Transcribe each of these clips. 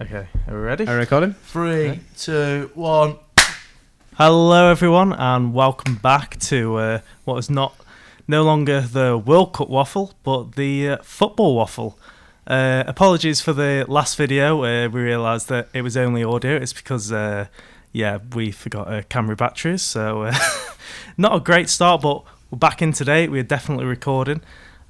Okay, are we ready? Are we recording? 3, 2, 1. Hello, everyone, and welcome back to what is no longer the World Cup waffle, but the football waffle. Apologies for the last video. We realised that it was only audio. It's because, we forgot camera batteries, so not a great start, but we're back in today. We're definitely recording.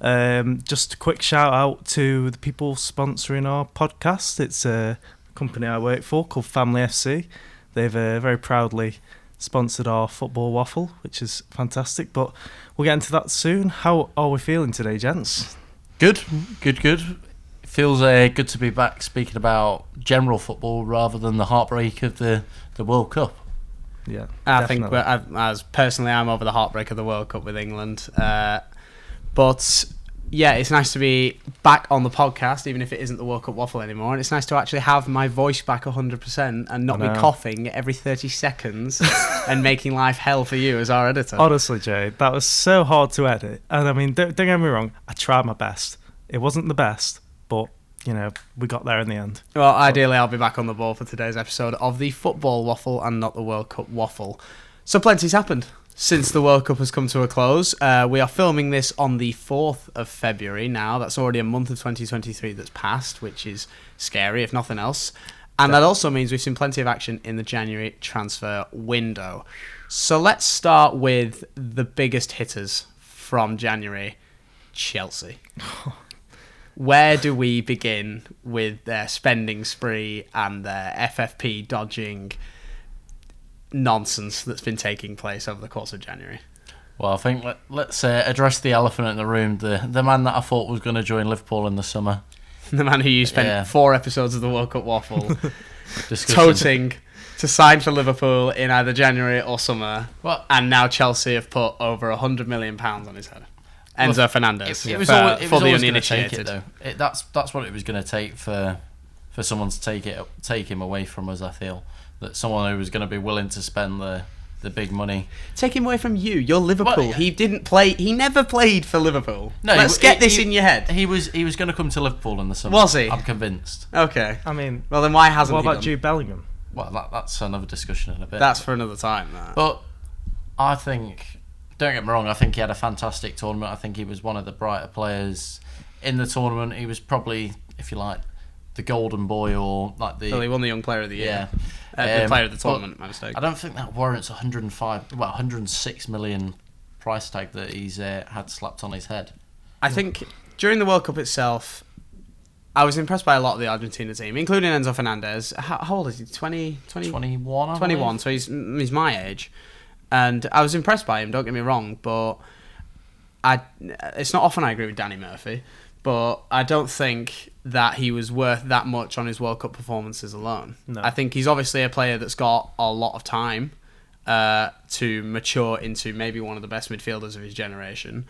Just a quick shout out to the people sponsoring our podcast. It's a company I work for called Family FC. They've very proudly sponsored our football waffle, which is fantastic. But we'll get into that soon. How are we feeling today, gents? Good. It feels good to be back speaking about general football rather than the heartbreak of the World Cup. Yeah, I think, as personally, I'm over the heartbreak of the World Cup with England. But yeah, it's nice to be back on the podcast, even if it isn't the World Cup waffle anymore. And it's nice to actually have my voice back 100% and not be coughing every 30 seconds and making life hell for you as our editor. Honestly, Jay, that was so hard to edit. And I mean, don't get me wrong, I tried my best. It wasn't the best, but, we got there in the end. Well, ideally, I'll be back on the ball for today's episode of the football waffle and not the World Cup waffle. So plenty's happened since the World Cup has come to a close. We are filming this on the 4th of February now. That's already a month of 2023 that's passed, which is scary, if nothing else. And that also means we've seen plenty of action in the January transfer window. So let's start with the biggest hitters from January, Chelsea. Where do we begin with their spending spree and their FFP dodging nonsense that's been taking place over the course of January? Well, I think let's address the elephant in the room. The man that I thought was going to join Liverpool in the summer. The man who you spent 4 episodes of the World Cup waffle toting to sign for Liverpool in either January or summer. Well, and now Chelsea have put over £100 million on his head. Enzo Fernandez. It was always going to take it, though. That's what it was going to take for someone to take him away from us, I feel. That someone who was going to be willing to spend the big money. Take him away from you. You're Liverpool. Well, yeah. He didn't play. He never played for Liverpool. No, let's get this in your head. He was going to come to Liverpool in the summer. Was he? I'm convinced. Okay. I mean, well then why hasn't he? What about Jude Bellingham? Well, that's another discussion in a bit. That's for another time. That. But I think, don't get me wrong, I think he had a fantastic tournament. I think he was one of the brighter players in the tournament. He was probably, if you like, the golden boy or like the... Well, he won the Young Player of the Year. Yeah. The player of the tournament, my mistake. I don't think that warrants 106 million price tag that he's had slapped on his head. I think during the World Cup itself, I was impressed by a lot of the Argentina team, including Enzo Fernandez. How old is he? 21, 21, so he's my age. And I was impressed by him, don't get me wrong, but it's not often I agree with Danny Murphy, but I don't think that he was worth that much on his World Cup performances alone. No. I think he's obviously a player that's got a lot of time to mature into maybe one of the best midfielders of his generation.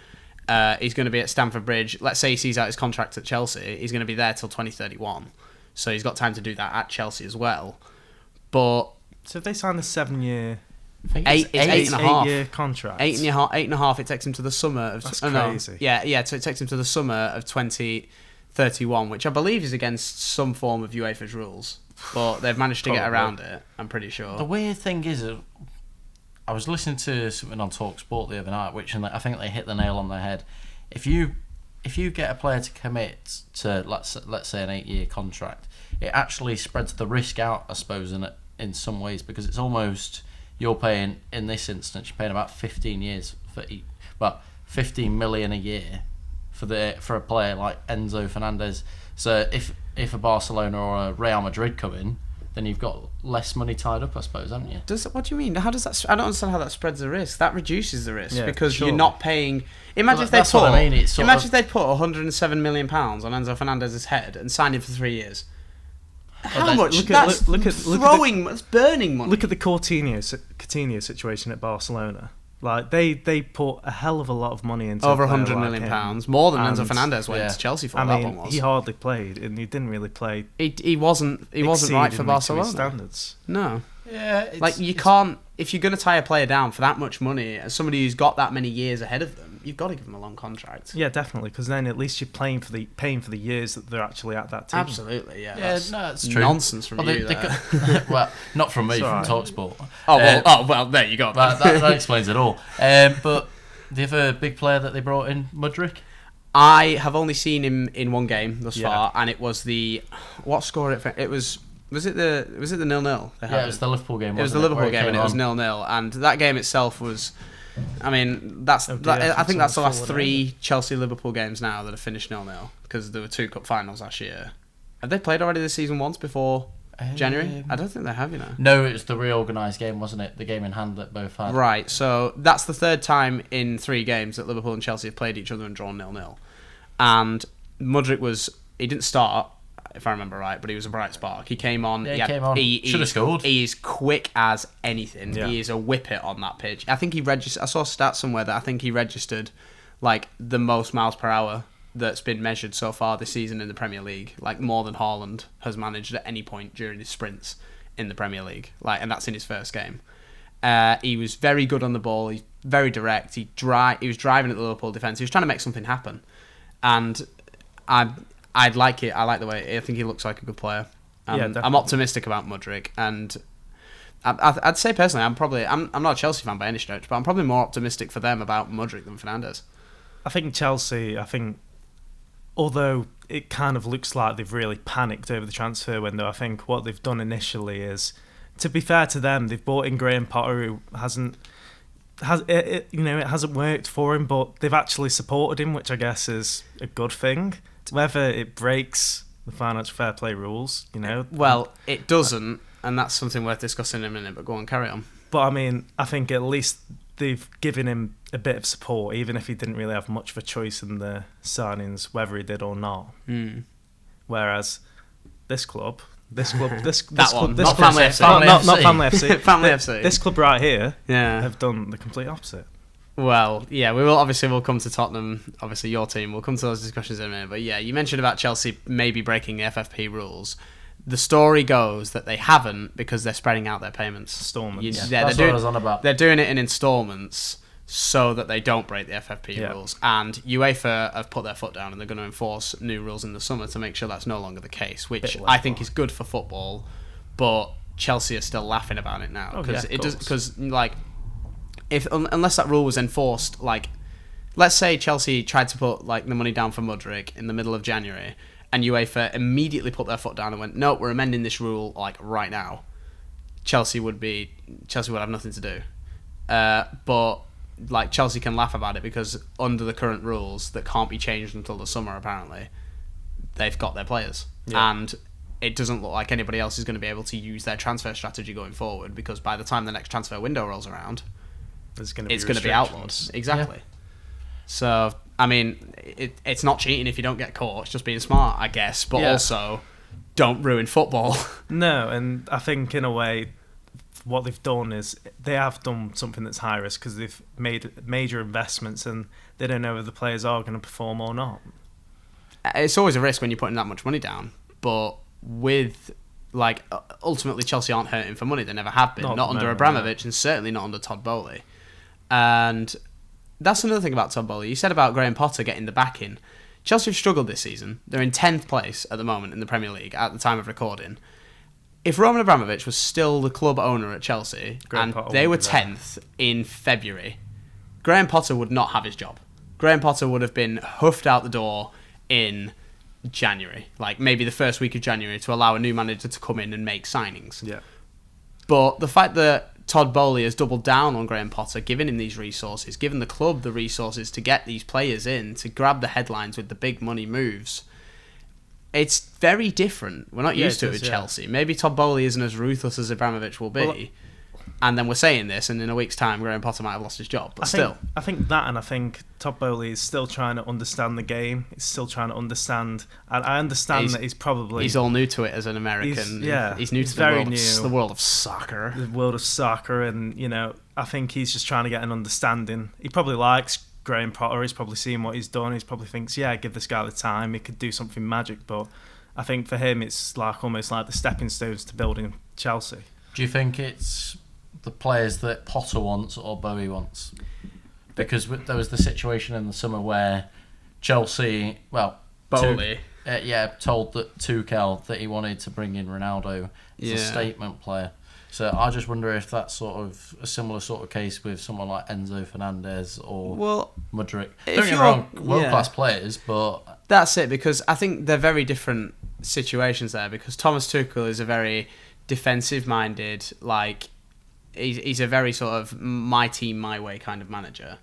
He's going to be at Stamford Bridge. Let's say he sees out his contract at Chelsea. He's going to be there till 2031. So he's got time to do that at Chelsea as well. But so if they sign a 7-year... Eight and a half. 8-year contract. 8.5. It takes him to the summer of. That's crazy. No, yeah. So it takes him to the summer of 2031, which I believe is against some form of UEFA's rules, but they've managed to get around it. I'm pretty sure. The weird thing is, I was listening to something on Talk Sport the other night, which I think they hit the nail on the head. If you get a player to commit to let's say an 8-year contract, it actually spreads the risk out, I suppose, in some ways, because it's almost. You're paying, in this instance, you're paying about 15 years for 15 million a year for a player like Enzo Fernandez. So if a Barcelona or a Real Madrid come in, then you've got less money tied up, I suppose, haven't you? What do you mean? How does that? I don't understand how that spreads the risk. That reduces the risk because sure. You're not paying. Imagine if they put 107 million pounds on Enzo Fernandez's head and signed him for 3 years. How much? That's burning money. Look at the Coutinho situation at Barcelona. Like they put a hell of a lot of money into over £100 million, more than Enzo Fernandez went to Chelsea for. That one was. He hardly played, and he didn't really play. He wasn't right for Barcelona standards. No. Yeah. You can't if you're going to tie a player down for that much money, as somebody who's got that many years ahead of them. you've got to give them a long contract. Yeah, definitely, because then at least you're paying for the years that they're actually at that team. Absolutely, yeah. Yeah, that's true. Nonsense from you. Well, not from me, from right. TalkSport. Well, there you go. That explains it all. But the other big player that they brought in, Mudryk. I have only seen him in one game thus far, and it was what score it was. Was it the 0-0? Yeah, it was the Liverpool game. It was the Liverpool game, and it was 0-0. And that game itself was, I mean, I think that's the last 3 Chelsea-Liverpool games now that have finished 0-0 because there were 2 cup finals last year. Have they played already this season once before January? I don't think they have, you know. No, it was the reorganised game, wasn't it? The game in hand that both had. Right, so that's the 3rd time in 3 games that Liverpool and Chelsea have played each other and drawn 0-0. And Mudryk he didn't start, if I remember right, but he was a bright spark. He came on. Yeah, he came on. Should have scored. He is quick as anything. Yeah. He is a whippet on that pitch. I think he registered. I saw a stat somewhere that I think he registered like the most miles per hour that's been measured so far this season in the Premier League. Like more than Haaland has managed at any point during his sprints in the Premier League. Like, and that's in his first game. He was very good on the ball. He's very direct. He was driving at the Liverpool defence. He was trying to make something happen. And I'd like it. I like the way. I think he looks like a good player. I'm optimistic about Mudryk, and I'd say personally, I'm not a Chelsea fan by any stretch, but I'm probably more optimistic for them about Mudryk than Fernandes. I think Chelsea. Although it kind of looks like they've really panicked over the transfer window, I think what they've done initially is, to be fair to them, they've brought in Graham Potter, who it hasn't worked for him, but they've actually supported him, which I guess is a good thing. Whether it breaks the financial fair play rules, Well, it doesn't, and that's something worth discussing in a minute, but go on, carry on. But I mean, I think at least they've given him a bit of support, even if he didn't really have much of a choice in the signings, whether he did or not. Whereas this club, not Family FC. Family FC. This club right here Yeah. have done the complete opposite. Well, yeah, we'll come to Tottenham, obviously your team. We'll come to those discussions in a minute. But yeah, you mentioned about Chelsea maybe breaking the FFP rules. The story goes that they haven't because they're spreading out their payments. Installments. That's what I was on about. They're doing it in installments so that they don't break the FFP rules. And UEFA have put their foot down and they're going to enforce new rules in the summer to make sure that's no longer the case, which I think is good for football. But Chelsea are still laughing about it now unless that rule was enforced, like, let's say Chelsea tried to put like the money down for Mudryk in the middle of January, and UEFA immediately put their foot down and went, "No, we're amending this rule like right now." Chelsea would have nothing to do, but like Chelsea can laugh about it because under the current rules that can't be changed until the summer, apparently, they've got their players, and it doesn't look like anybody else is going to be able to use their transfer strategy going forward because by the time the next transfer window rolls around, it's going to be outlawed. Exactly. Yeah. So, I mean, it's not cheating if you don't get caught. It's just being smart, I guess. But also, don't ruin football. No, and I think in a way, what they've done is they have done something that's high risk because they've made major investments and they don't know if the players are going to perform or not. It's always a risk when you're putting that much money down. But with... like, ultimately, Chelsea aren't hurting for money. They never have been. Not under Abramovich and certainly not under Todd Bowley. And that's another thing about Todd Bowley. You said about Graham Potter getting the backing. Chelsea have struggled this season. They're in 10th place at the moment in the Premier League at the time of recording. If Roman Abramovich was still the club owner at Chelsea and they were 10th in February, Graham Potter would not have his job. Graham Potter would have been huffed out the door in January, like maybe the first week of January, to allow a new manager to come in and make signings. Yeah. But the fact that Todd Bowley has doubled down on Graham Potter, giving him these resources, giving the club the resources to get these players in, to grab the headlines with the big money moves, it's very different. We're not used to it with Chelsea. Maybe Todd Bowley isn't as ruthless as Abramovich will be. And then we're saying this, and in a week's time, Graham Potter might have lost his job. But I think that, and I think Todd Bowley is still trying to understand the game. He's still trying to understand, and I understand that he's all new to it as an American. He's new to the world of soccer. The world of soccer, and I think he's just trying to get an understanding. He probably likes Graham Potter. He's probably seen what he's done. He probably thinks, give this guy the time. He could do something magic. But I think for him, it's almost like the stepping stones to building Chelsea. Do you think it's the players that Potter wants or Bowie wants? because there was the situation in the summer where Chelsea, Bowley. Told that Tuchel that he wanted to bring in Ronaldo as a statement player. So I just wonder if that's sort of a similar sort of case with someone like Enzo Fernandez or Mudryk. Don't get me wrong, world-class players, but... That's it, because I think they're very different situations there, because Thomas Tuchel is a very defensive-minded, like, he's a very sort of my team, my way kind of manager.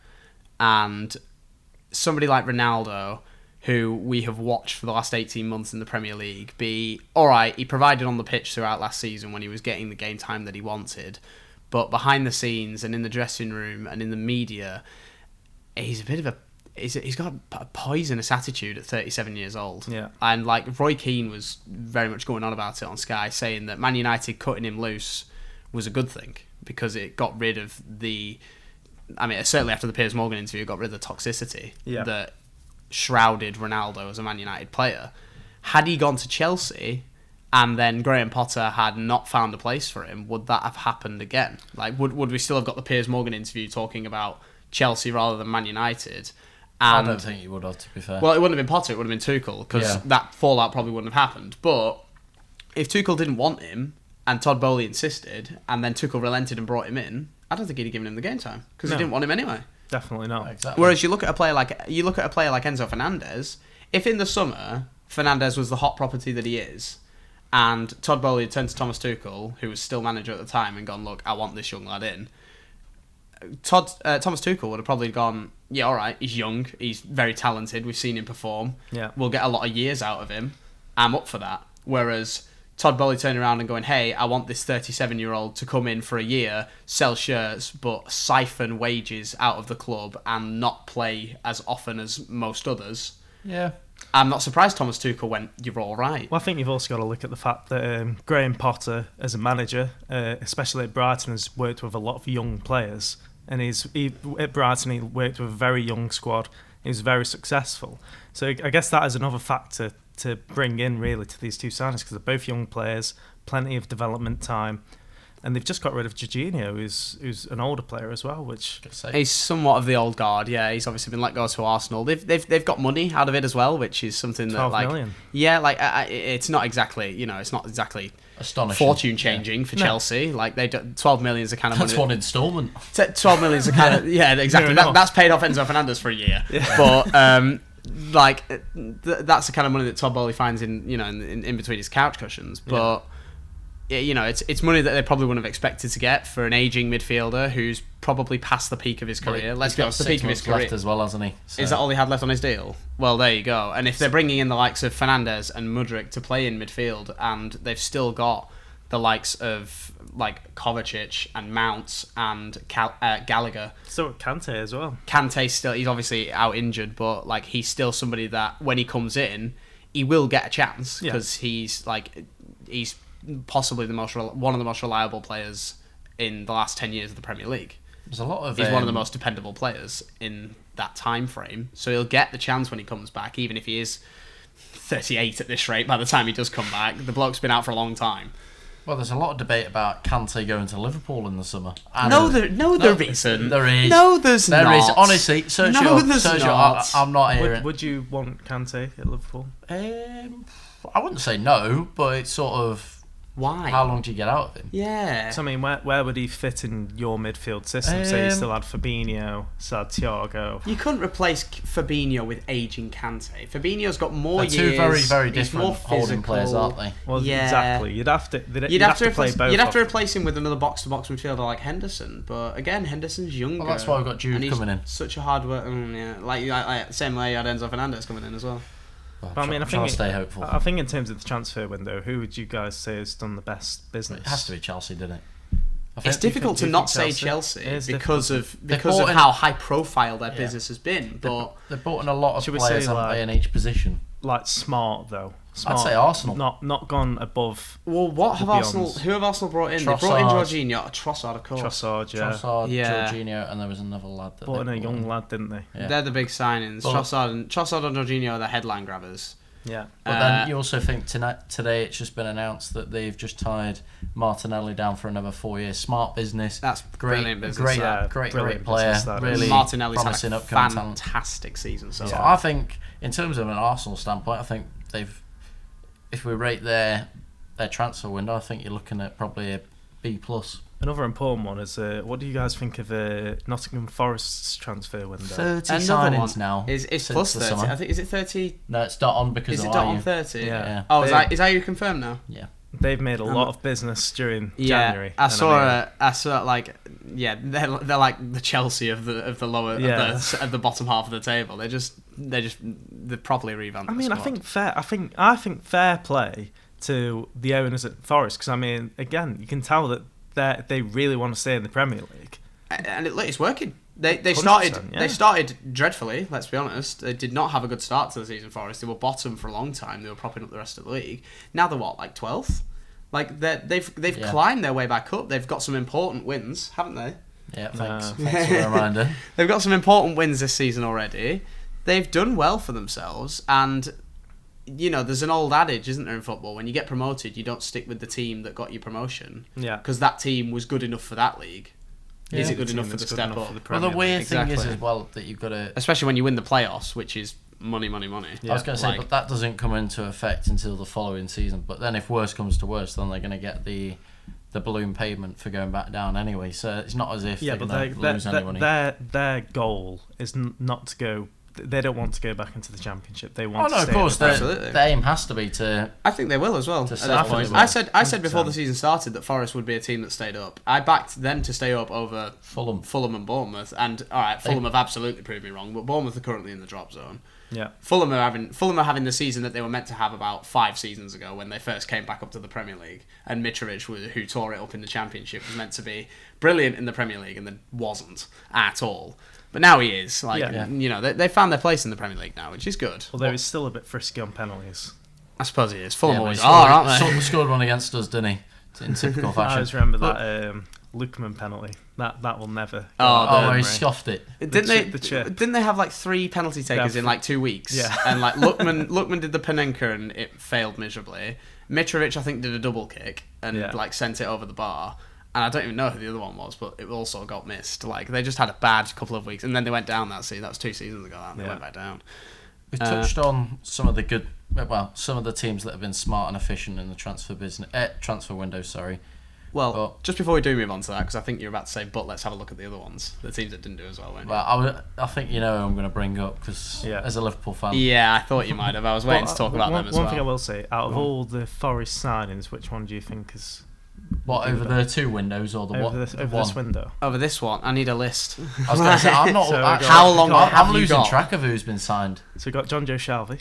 And somebody like Ronaldo, who we have watched for the last 18 months in the Premier League, he provided on the pitch throughout last season when he was getting the game time that he wanted, but behind the scenes and in the dressing room and in the media, he's got a poisonous attitude at 37 years old. Yeah. And like Roy Keane was very much going on about it on Sky, saying that Man United cutting him loose was a good thing because it got rid of certainly after the Piers Morgan interview, it got rid of the toxicity that shrouded Ronaldo as a Man United player. Had he gone to Chelsea and then Graham Potter had not found a place for him, would that have happened again? Like, would we still have got the Piers Morgan interview talking about Chelsea rather than Man United? I don't think you would have, to be fair. Well, it wouldn't have been Potter, it would have been Tuchel, because that fallout probably wouldn't have happened. But if Tuchel didn't want him, and Todd Bowley insisted, and then Tuchel relented and brought him in, I don't think he'd have given him the game time, because he didn't want him anyway. Definitely not. Exactly. Whereas you look at a player like Enzo Fernandez, if in the summer Fernandez was the hot property that he is, and Todd Bowley had turned to Thomas Tuchel, who was still manager at the time, and gone, look, I want this young lad in, Thomas Tuchel would have probably gone, yeah, all right, he's young, he's very talented, we've seen him perform, we'll get a lot of years out of him, I'm up for that. Whereas Todd Bowley turning around and going, hey, I want this 37-year-old to come in for a year, sell shirts, but siphon wages out of the club and not play as often as most others. Yeah. I'm not surprised Thomas Tuchel went, you're all right. Well, I think you've also got to look at the fact that Graham Potter, as a manager, especially at Brighton, has worked with a lot of young players. And at Brighton, he worked with a very young squad. He was very successful. So I guess that is another factor to bring in, really, to these two signings, because they're both young players, plenty of development time. And they've just got rid of Jorginho, who's an older player as well, which... He's somewhat of the old guard, yeah. He's obviously been let go to Arsenal. They've got money out of it as well, which is something that, 12 like... million. Yeah, like, it's not exactly, it's not exactly... Astonishing. Fortune-changing for Chelsea. Like, 12 million is the kind of money... That's one instalment. 12 million is the kind of... Yeah, exactly. That's paid off Enzo Fernandez for a year. Yeah. But... that's the kind of money that Todd Bowley finds in between his couch cushions. But it's money that they probably wouldn't have expected to get for an aging midfielder who's probably past the peak of his career. Let's be honest, the peak of his career left as well, hasn't he? So. Is that all he had left on his deal? Well, there you go. And if they're bringing in the likes of Fernandez and Mudryk to play in midfield, and they've still got the likes of like Kovacic and Mount and Gallagher. So Kante as well. Kante's still, he's obviously out injured, but like he's still somebody that when he comes in, he will get a chance because he's possibly one of the most reliable players in the last 10 years of the Premier League. There's a lot of he's one of the most dependable players in that time frame, so he'll get the chance when he comes back, even if he is 38 at this rate by the time he does come back. The bloke's been out for a long time. Well, there's a lot of debate about Kante going to Liverpool in the summer. No, there isn't. There is. No, there's not. There is. Honestly, search it up. There's not. I'm not hearing. Would you want Kante at Liverpool? I wouldn't say no, but it's sort of... Why? How long do you get out of him? Yeah. So, I mean, where would he fit in your midfield system? Say you still had Fabinho, still had Thiago. You couldn't replace Fabinho with aging Kante. Fabinho's got more years. They're two very, very different holding players, aren't they? Well, exactly. You'd have to replace play both. You'd have to replace him with another box-to-box midfielder like Henderson. But again, Henderson's younger. Well, that's why we've got Jude coming in. Such a hard work. Like same way you had Enzo Fernandez coming in as well. Well, I mean, I think stay hopeful. I think in terms of the transfer window, who would you guys say has done the best business? It has to be Chelsea, didn't it? It's difficult to not say Chelsea because of how high profile their business has been. But they've bought in a lot of players in each position. Like smart though. I'd say Arsenal. Not gone above. Well, Who have Arsenal brought in? Trossard. They brought in Jorginho. Trossard, of course. Trossard, Jorginho, and there was another lad that brought in a young lad, didn't they? Yeah. They're the big signings. Trossard and Jorginho are the headline grabbers. Yeah. But then you also think today it's just been announced that they've just tied Martinelli down for another 4 years. Smart business. That's brilliant business. Great brilliant player. business, Really Martinelli's had promising a upcoming talent. fantastic season so So far. I think, in terms of an Arsenal standpoint, I think if we rate their transfer window, I think you're looking at probably a B+. Another important one is what do you guys think of Nottingham Forest's transfer window? 30 Another signings one now. It's since plus the 30. summer. I think, is it 30? No, it's not on because Is of it not IU. on 30? Yeah. Oh, They- is IU confirmed now? Yeah. They've made a lot of business during January. I saw like they're like the Chelsea of the lower of the bottom half of the table. They're properly revamped. I mean, the I squad. think fair play to the owners at Forest, because I mean, again, you can tell that they really want to stay in the Premier League, and it's working. They 100%, started dreadfully. Let's be honest. They did not have a good start to the season. Forest. They were bottom for a long time. They were propping up the rest of the league. Now they're what, like 12th? Like they've climbed their way back up. They've got some important wins, haven't they? Yeah, thanks. Thanks for the reminder. They've got some important wins this season already. They've done well for themselves, and there's an old adage, isn't there, in football? When you get promoted, you don't stick with the team that got you promotion. Yeah. Because that team was good enough for that league. Is it good enough for the step up? Well, the weird thing is Exactly. as well that you've got to... Especially when you win the playoffs, which is money. I was going to say, but that doesn't come into effect until the following season. But then if worse comes to worse, then they're going to get the balloon payment for going back down anyway. So it's not as if they're going to lose any money. Their goal is not to go... They don't want to go back into the Championship. They want to stay of course. Absolutely. The aim has to be to... I think they will as well. To At stay this up. point. I said before the season started that Forest would be a team that stayed up. I backed them to stay up over Fulham and Bournemouth. And all right, Fulham have absolutely proved me wrong, but Bournemouth are currently in the drop zone. Yeah. Fulham are having the season that they were meant to have about 5 seasons ago when they first came back up to the Premier League. And Mitrovic, who tore it up in the Championship, was meant to be brilliant in the Premier League and then wasn't at all. But now he is. They found their place in the Premier League now, which is good. Although he's still a bit frisky on penalties. I suppose he is. Fulham always scored, are, aren't they? Scored one against us, didn't he? In typical fashion. I always remember that Lukeman penalty. That will never. Oh, he scoffed it. Didn't they have like 3 penalty takers in like 2 weeks? Yeah. And like Lookman did the Panenka and it failed miserably. Mitrovic, I think, did a double kick and sent it over the bar. And I don't even know who the other one was, but it also got missed. Like, they just had a bad couple of weeks, and then they went down that season. That was 2 seasons ago, and they went back down. We touched on some of the teams that have been smart and efficient in the transfer window. Sorry. Well, just before we do move on to that, because I think you're about to say, but let's have a look at the other ones, the teams that didn't do as well, weren't you? Well, I think you know who I'm going to bring up because as a Liverpool fan. Yeah, I thought you might have. I was waiting to talk about them as well. One thing I will say, out of all the Forest signings, which one do you think is... What, over the 2 windows or the over one? This window? Over this one, I need a list. I was going to say, I'm not... I'm losing track of who's been signed. So we've got John Joe Shalvey.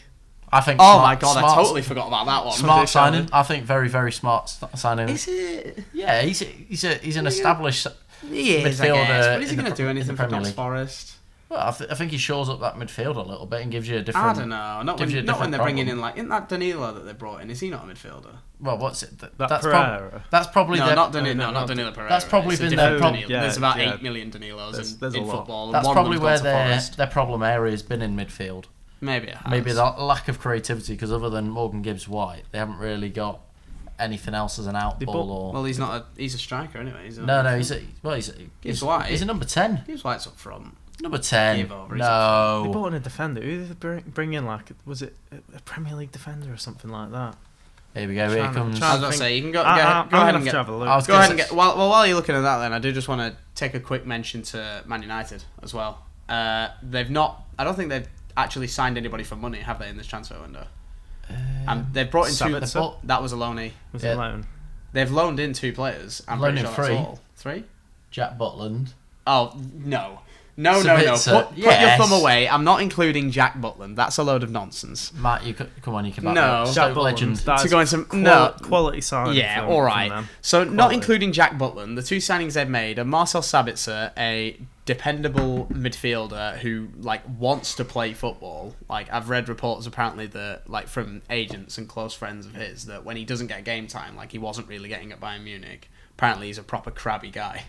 I think. I totally forgot about that one. Smart signing. I think very, very smart signing. Is it? Yeah, he's an established midfielder. I guess, but is he going to do anything for Notts Forest? Well, I think he shores up that midfield a little bit and gives you a different... I don't know. Not when they're bringing in, like... Isn't that Danilo that they brought in? Is he not a midfielder? Well, what's it? That's Pereira. That's probably... not Danilo Pereira. That's probably been their problem. There's about 8 million Danilos in football. That's probably where their problem area has been in midfield. Maybe it has. Maybe that lack of creativity, because other than Morgan Gibbs-White, they haven't really got anything else as an outball. Well, he's not. He's a striker anyway. He's He's a number 10. Gibbs-White's up front. Number 10. They brought in a defender. Who did they bring in? Like, was it a Premier League defender or something like that? Here we go. Here comes. I was going to say, you can go ahead and get. While you're looking at that, then I do just want to take a quick mention to Man United as well. They've not. I don't think they've actually signed anybody for money, have they, in this transfer window? They've brought in 2. That was a loanee. Was it a loan? They've loaned in 2 players. I'm pretty sure that's all. 3? Jack Butland. Oh no. No. Put your thumb away. I'm not including Jack Butland. That's a load of nonsense. Matt, you can back No. up. Jack Legend. To go into quality sign. Yeah, all right. So not including Jack Butland, the 2 signings they've made are Marcel Sabitzer, a dependable midfielder who wants to play football. I've read reports apparently that from agents and close friends of his that when he doesn't get game time, he wasn't really getting at Bayern Munich. Apparently he's a proper crabby guy.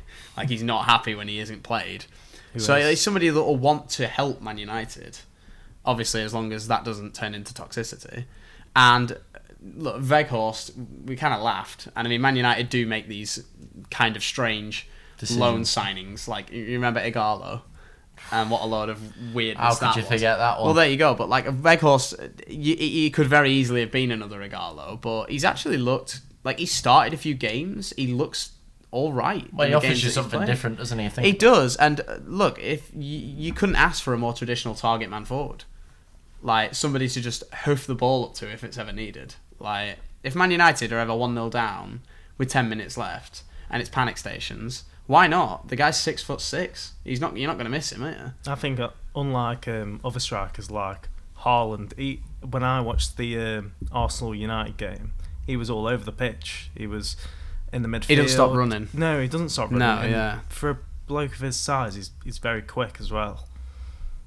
He's not happy when he isn't played. So he's somebody that will want to help Man United, obviously, as long as that doesn't turn into toxicity. And look, Weghorst, we kind of laughed. And I mean, Man United do make these kind of strange loan signings. Like, you remember Igalo? And what a load of weirdness How could you forget that one? Well, there you go. But like Weghorst, he could very easily have been another Igalo. But he's actually looked like he started a few games. He looks all right. Well, he offers you something different, doesn't he? I think he does. And look, if you couldn't ask for a more traditional target man forward, like somebody to just hoof the ball up to if it's ever needed. Like if Man United are ever 1-0 down with 10 minutes left and it's panic stations, why not? The guy's 6'6". You're not going to miss him, are you? I think unlike other strikers like Haaland, when I watched the Arsenal United game, he was all over the pitch. He was in the midfield. He doesn't stop running. No, he doesn't stop running. No, And yeah. for a bloke of his size, he's very quick as well.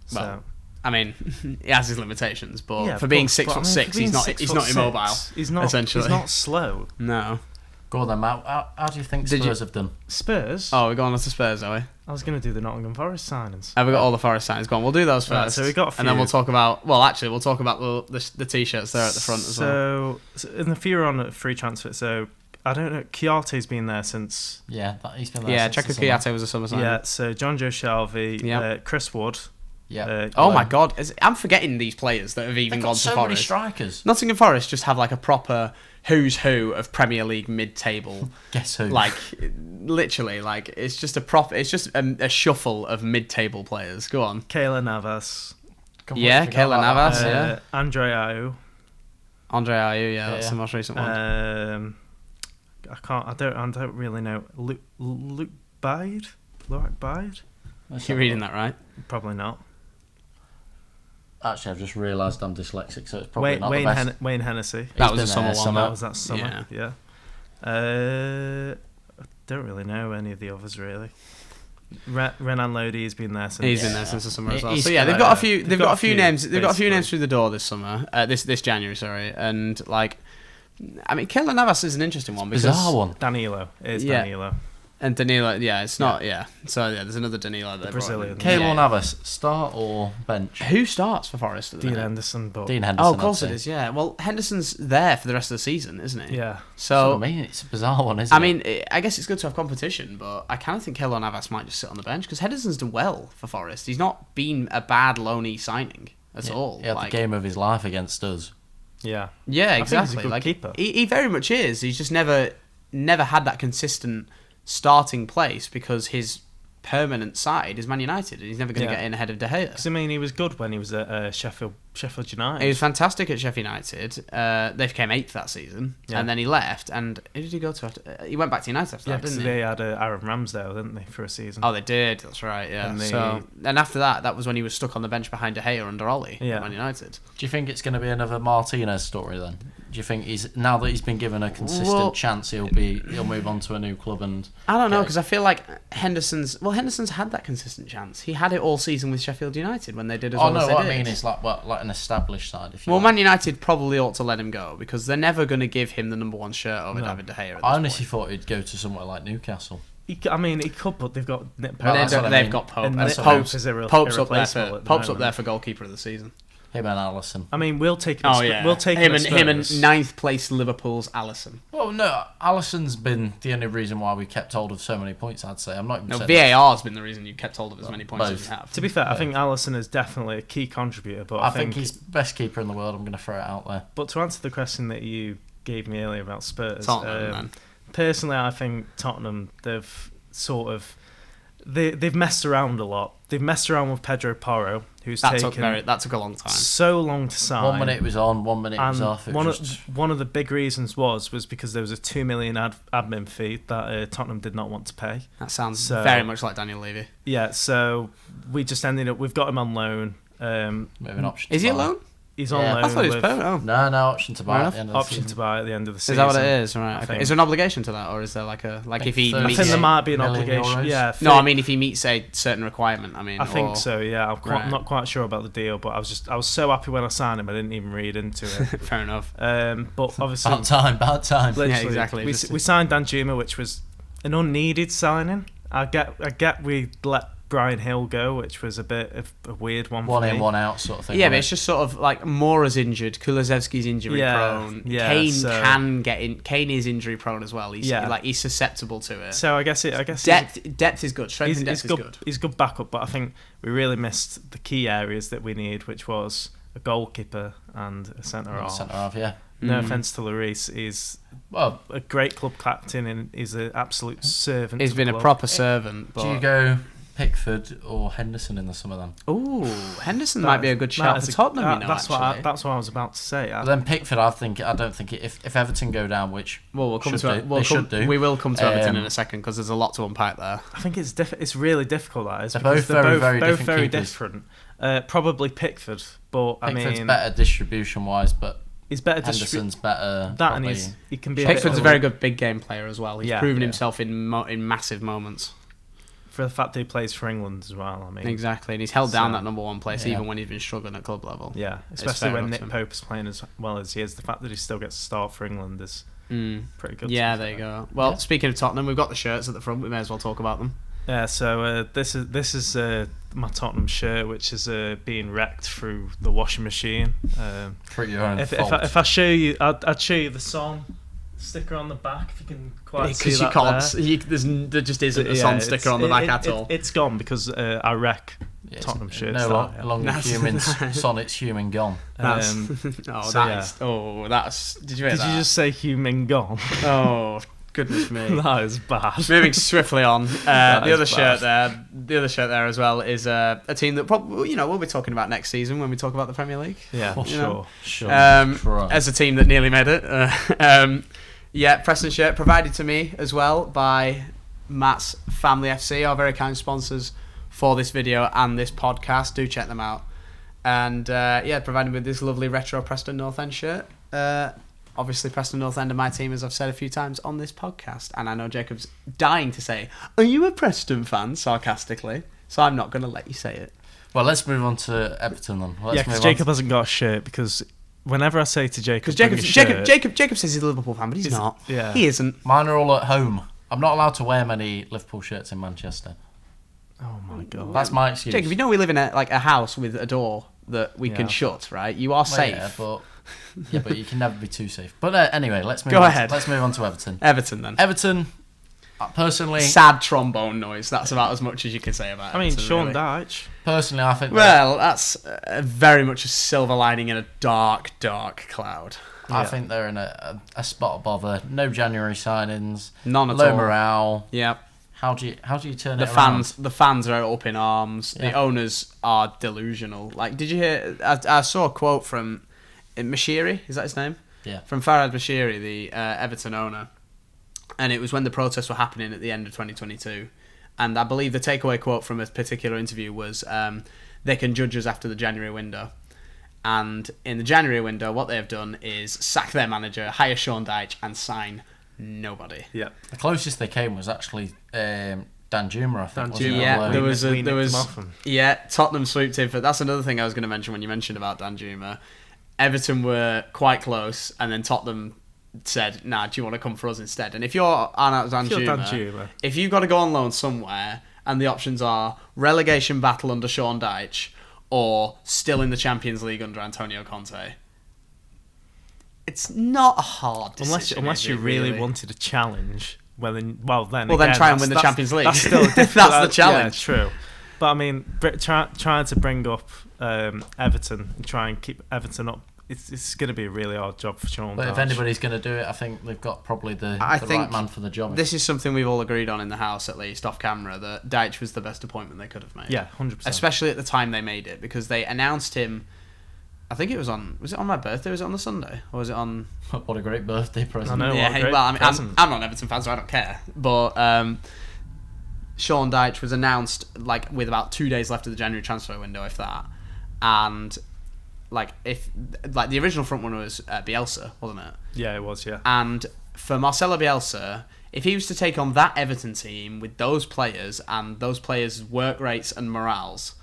So. Well, I mean, he has his limitations, but Yeah, for being but 6'6", he's not immobile. He's not essentially. He's not slow. No. Go on then, Matt. How do you think Spurs have done? Spurs. Oh, we're going on to Spurs, are we? I was going to do the Nottingham Forest signings. Have we got all the Forest signs? Go on, we'll do those Right, first. so we got a few. And then we'll talk about. Well, actually, we'll talk about the t-shirts there at the front as well. So in the few on free transfer. So I don't know. Chiarte's been there since. Yeah, he's been there. Yeah, since Checo the summer. Chiarte was a summer signing. Yeah. So John Joe Shelvey, Yeah. Chris Wood. Yeah. Oh my God, I'm forgetting these players that have even They've gone got to so many Forest. strikers. Nottingham Forest just have like a proper who's who of Premier League mid-table. Guess who? Like, literally, like it's just a shuffle of mid-table players. Go on. Kayla Navas. Yeah, Keylor Navas. Yeah. Andre Ayew. Andre Ayew. Yeah, that's Yeah. the most recent one. I don't really know. Luke Bide. Luke Bide. You're reading that right? Probably not. Actually, I've just realised I'm dyslexic, so it's probably not the best. Wayne Hennessy. That He's was a been there summer one. That was that summer. Yeah. I don't really know any of the others really. Renan Lodi's been there since. He's been there since the summer as well. He's So yeah, got they've got a few. They've got a few names. They've got a few basically. names through the door this summer. This January, sorry. And like, I mean, Keylor Navas is an interesting one because Bizarre one. Danilo. It is Yeah. Danilo. And Danilo. Yeah, it's not. Yeah. So yeah, there's another Danilo. The Brazilian. Keylor Navas, start or bench? Who starts for Forest at the Dean minute? Henderson, but Dean Henderson. Oh, of course I'd it say. is. Yeah. Well, Henderson's there for the rest of the season, isn't he? yeah. So, So I mean, it's a bizarre one, isn't I it? mean, I guess it's good to have competition, but I kind of think Keylor Navas might just sit on the bench because Henderson's done well for Forest. He's not been a bad loanee signing at all. He had Like, the game of his life against us. Yeah. yeah, I think he's a exactly. good Like keeper. he very much is. He's just never had that consistent starting place because his permanent side is Man United, and he's never going to Yeah. get in ahead of De Gea. 'Cause, I mean, he was good when he was at Sheffield United. He was fantastic at Sheffield United. They came 8th that season, Yeah. and then he left. And who did he go to after? He went back to United after Yeah, that, because didn't he? they had Aaron Ramsdale, didn't they, for a season? Oh, they did. That's right. Yeah. And after that was when he was stuck on the bench behind De Gea under Ollie Yeah. at Man United. Do you think it's going to be another Martinez story then? Do you think now that he's been given a consistent Well- chance, he'll move on to a new club and? I don't know Okay. because I feel like Henderson's had that consistent chance. He had it all season with Sheffield United when they did as Oh well no, as they what did. I mean is like an established side. If you Well, like. Man United probably ought to let him go because they're never going to give him the number 1 shirt over No. David De Gea. At this I honestly point. thought he'd go to somewhere like Newcastle. He could, but they've got Nick Well, Pope. that's what I They've mean. got Pope. And And Nick Pope's, Pope is Pope's up there irreplaceable for at the Pope's up moment. there for goalkeeper of the season. Him and Alisson. I mean, we'll take. Oh yeah, we'll take him and Spurs. 9th place Liverpool's Alisson. Well, no, Alisson's been the only reason why we kept hold of so many points. I'd say I'm not even. No, saying VAR's been the reason you kept hold of as many points as both. you have. To be fair, I think Alisson is definitely a key contributor, but I think he's best keeper in the world. I'm going to throw it out there. But to answer the question that you gave me earlier about Spurs, Tottenham, man. personally, I think Tottenham they've sort of they've messed around a lot. They've messed around with Pedro Porro, who's That taken took a long time. so long to sign. 1 minute it was on, 1 minute it was And off. It one was of, just, one of the big reasons was because there was a $2 million admin fee that Tottenham did not want to pay. That sounds So- very much like Daniel Levy. Yeah, so we just ended up. We've got him on loan. maybe an option. Is to he buy. alone? He's on Yeah. loan. I thought he was with permanent. No, option to buy Fair at the end of the option season. to buy at the end of the season. Is that what it is? Right. I Okay. think. Is there an obligation to that, or is there like a if he I I meets? think there might be an million obligation. euros? Yeah, No, I mean if he meets a certain requirement. I mean, I think or- so. Yeah, I'm Right. not quite sure about the deal, but I was so happy when I signed him. I didn't even read into it. Fair enough. But obviously, Bad time. literally, Yeah, exactly. We, Just- we signed Danjuma, which was an unneeded signing. I get we let Brian Hill go, which was a bit of a weird one. One for in, me. one out sort of thing. Yeah, but it's just sort of like Mora's injured, Kulusevski's injury prone. Kane can get in. Kane is injury prone as well. He's susceptible to it. So I guess depth is good. Strength and depth is good. He's good backup, but I think we really missed the key areas that we need, which was a goalkeeper and a centre half. Yeah. No offence to Lloris, he's a great club captain and he's an absolute servant. He's been a proper servant. Do you go Pickford or Henderson in the summer then? Ooh, Henderson might be a good shout for Tottenham. That's what I was about to say. But then Pickford, I don't think if Everton go down, which we'll come to it. We will come to Everton in a second because there's a lot to unpack there. I think it's really difficult. That is. They're both very different. Probably Pickford, but Pickford's better distribution wise, but he's better. Henderson's better. That and he can be. Pickford's a very good big game player as well. He's proven himself in massive moments. For the fact that he plays for England as well, I mean. Exactly, and he's held down that number one place even when he's been struggling at club level. Yeah, especially when Nick Pope is playing as well as he is. The fact that he still gets to start for England is pretty good. Yeah, there you go. Well, speaking of Tottenham, we've got the shirts at the front. We may as well talk about them. Yeah, so this is my Tottenham shirt, which is being wrecked through the washing machine. For your own fault. If I show you, I'd show you the song sticker on the back, if you can quite see that. Because you can't. There just isn't a song sticker on the back at all. It's gone because I wreck Tottenham shirts. No, along with human Sonnet's human gone. Nice. Did you hear that? Did you just say human gone? Oh. Goodness me, that is bad. Moving swiftly on, the other shirt there as well is a team that probably we'll be talking about next season when we talk about the Premier League. Yeah, sure. As a team that nearly made it. Preston shirt provided to me as well by Matt's Family FC, our very kind sponsors for this video and this podcast. Do check them out. And provided with this lovely retro Preston North End shirt. Obviously, Preston North End are my team, as I've said a few times on this podcast. And I know Jacob's dying to say, "Are you a Preston fan?" sarcastically. So I'm not going to let you say it. Well, let's move on to Everton then. Because Jacob hasn't got a shirt. Because whenever I say to Jacob, Jacob says he's a Liverpool fan, but he's not. Yeah. He isn't. Mine are all at home. I'm not allowed to wear many Liverpool shirts in Manchester. Oh my god, that's my excuse. Jacob, you know we live in a house with a door that we can shut, right? You are safe. But you can never be too safe. But anyway, let's move on to Everton. Everton, personally, sad trombone noise. That's about as much as you can say about it. I mean, Sean Dyche. Personally, I think. Well, that's very much a silver lining in a dark, dark cloud. I think they're in a spot of bother. No January signings. None at all. Low morale. Yep. How do you turn it around? The fans are up in arms. Yeah. The owners are delusional. Like, did you hear? I saw a quote from Mashiri, is that his name? Yeah. From Farhad Mashiri, the Everton owner. And it was when the protests were happening at the end of 2022. And I believe the takeaway quote from a particular interview was, they can judge us after the January window. And in the January window, what they have done is sack their manager, hire Sean Dyche, and sign nobody. Yeah. The closest they came was actually Danjuma, I think. Tottenham swooped in. But that's another thing I was going to mention when you mentioned about Danjuma. Everton were quite close, and then Tottenham said, "Nah, do you want to come for us instead?" And if you're Arnaut Danjuma, if you've got to go on loan somewhere, and the options are relegation battle under Sean Dyche or still in the Champions League under Antonio Conte, it's not a hard decision. Unless you really wanted a challenge, then try and win the Champions League. That's still that's the challenge. Yeah, true. But I mean, trying to bring up Everton and try and keep Everton up, it's going to be a really hard job for Sean. But if anybody's going to do it, I think they've got probably the right man for the job. This is something we've all agreed on in the house, at least off camera, that Dyche was the best appointment they could have made. Yeah, 100%. Especially at the time they made it, because they announced him. I think was it on my birthday? Was it on the Sunday, or was it on? What a great birthday present! I know. I'm not an Everton fan, so I don't care. But Sean Dyche was announced with about 2 days left of the January transfer window, if that. And the original front runner was Bielsa, wasn't it? Yeah, it was. Yeah. And for Marcelo Bielsa, if he was to take on that Everton team with those players and those players' work rates and morales,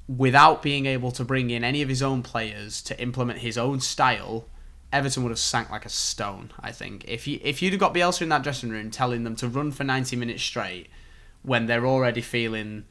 without being able to bring in any of his own players to implement his own style, Everton would have sank like a stone, I think. If you'd have got Bielsa in that dressing room telling them to run for 90 minutes straight when they're already feeling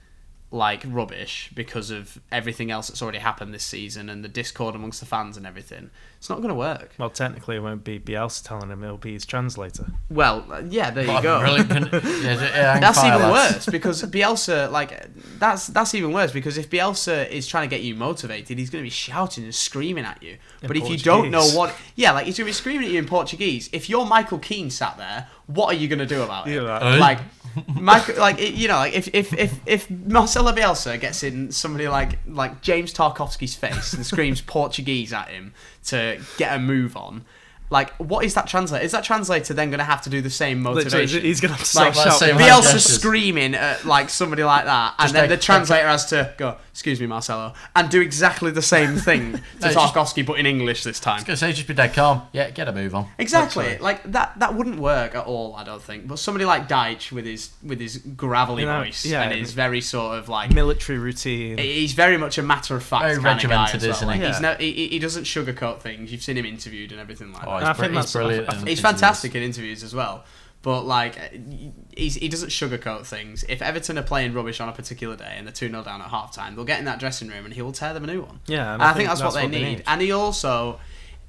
like rubbish because of everything else that's already happened this season and the discord amongst the fans and everything, it's not going to work. Well, technically, it won't be Bielsa telling him; it'll be his translator. Well, yeah, there you go. That's even worse because Bielsa, like, that's even worse because if Bielsa is trying to get you motivated, he's going to be shouting and screaming at you. But if you don't know what, like, he's going to be screaming at you in Portuguese. If you're Michael Keane sat there, what are you going to do about it? Like, Michael, like, if Marcelo Bielsa gets in somebody like James Tarkovsky's face and screams Portuguese at him to get a move on, like, what is that translator? Is that translator then going to have to do the same motivation? He's going to have to start shouting. shouting. Bielsa screaming at like somebody like that, and then the translator has to go, "Excuse me, Marcelo," and do exactly the same thing to Tarkovsky, but in English this time. I was going to say, just be dead calm. Yeah, get a move on. Exactly. Like that wouldn't work at all, I don't think. But somebody like Deitch with his gravelly voice and his very sort of like military routine. He's very much a matter of fact very kind of guy regimented, as well. isn't he? He doesn't sugarcoat things. You've seen him interviewed and everything like that. I think that's brilliant. He's fantastic in interviews as well. But like, he doesn't sugarcoat things. If Everton are playing rubbish on a particular day and they're 2-0 down at half time, they'll get in that dressing room and he will tear them a new one. Yeah, and I think that's what they need. And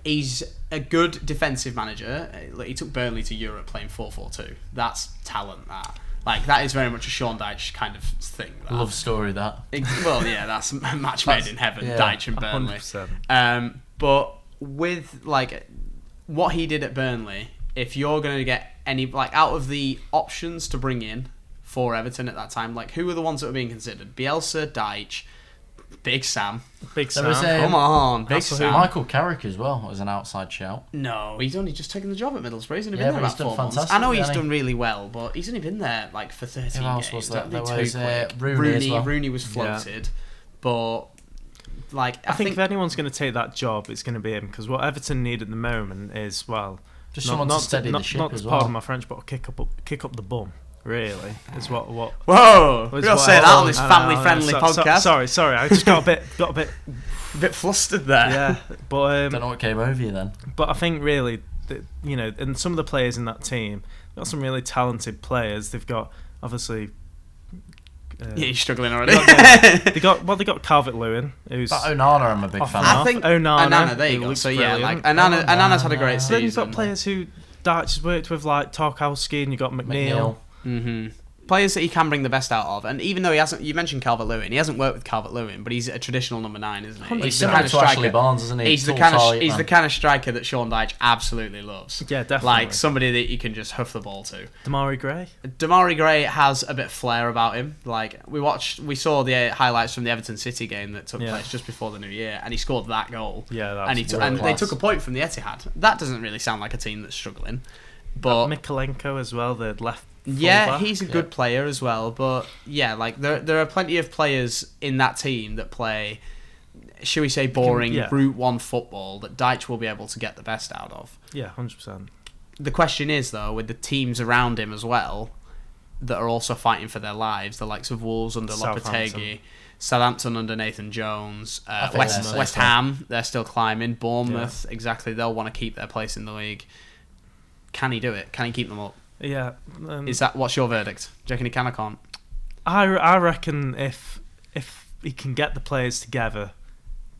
he's a good defensive manager. He took Burnley to Europe playing 4-4-2. That's talent, that. Like, that is very much a Sean Dyche kind of thing. That. Love story, that. Well, yeah, that's a match made in heaven, Dyche and Burnley. 100%. But with, like, what he did at Burnley, if you're going to get any, like, out of the options to bring in for Everton at that time, like, who were the ones that were being considered? Bielsa, Dyche, Big Sam. Come on, Big Sam. Michael Carrick as well was an outside shout. No, he's only just taken the job at Middlesbrough. He's only been there about 4 months. Fantastic, I know he's done really well, but he's only been there like for 13 Who else games. was there? Don't There be was too quick. Rooney as well. Rooney was floated, but like I think if anyone's going to take that job, it's going to be him, because what Everton need at the moment is, well, just someone to steady the ship as well. Pardon my French, but kick up the bum. Really, is what. Whoa! We don't say that on this family-friendly podcast. Sorry, I just got a bit flustered there. Yeah, but don't know what came over you then. But I think really, and some of the players in that team, they've got some really talented players. They've got obviously. You're struggling already. They got Calvert-Lewin, who's. But Onana, I'm a big fan. I think Onana. There you go. So yeah, like Onana's had a great season. Then you've got players who Dyche has worked with, like Tarkowski, and you got McNeil. Mm-hmm. Players that he can bring the best out of, and even though he hasn't, you mentioned Calvert-Lewin, he hasn't worked with Calvert-Lewin, but he's a traditional number 9, isn't he? He's similar to Ashley Barnes, isn't he? He's the kind of striker that Sean Dyche absolutely loves. Yeah, definitely. Like somebody that you can just huff the ball to. Damari Gray. Damari Gray has a bit of flair about him. Like we saw the highlights from the Everton City game that took place just before the new year, and he scored that goal. Yeah, and they took a point from the Etihad. That doesn't really sound like a team that's struggling. But Mikolenko as well, the left. Yeah, he's a good player as well, but yeah, like there are plenty of players in that team that play, shall we say, boring Route 1 football that Dyche will be able to get the best out of. Yeah, 100%. The question is, though, with the teams around him as well, that are also fighting for their lives, the likes of Wolves under Lopetegui, Southampton under Nathan Jones, West Ham, they're still climbing, Bournemouth, exactly, they'll want to keep their place in the league. Can he do it? Can he keep them up? Yeah. What's your verdict? Do you reckon he can or can't? I reckon if he can get the players together,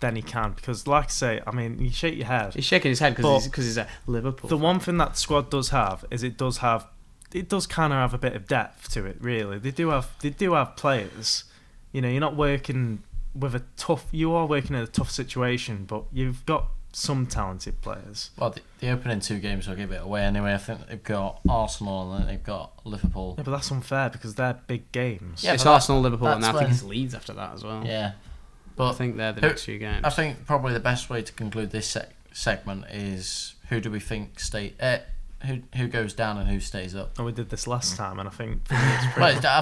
then he can. Because, like I say, I mean, you shake your head. He's shaking his head because he's at Liverpool. The one thing that squad does have is it does kind of have a bit of depth to it. Really, they do have players. You know, you're not working with you are working in a tough situation, but you've got some talented players. Well, the opening 2 games will give it away anyway. I think they've got Arsenal and then they've got Liverpool. Yeah, but that's unfair because they're big games. Yeah, it's Arsenal, Liverpool, and I think it's Leeds after that as well. Yeah, but I think they're the next few games. I think probably the best way to conclude this segment is who do we think who goes down and who stays up. Oh, we did this last time, and I think. I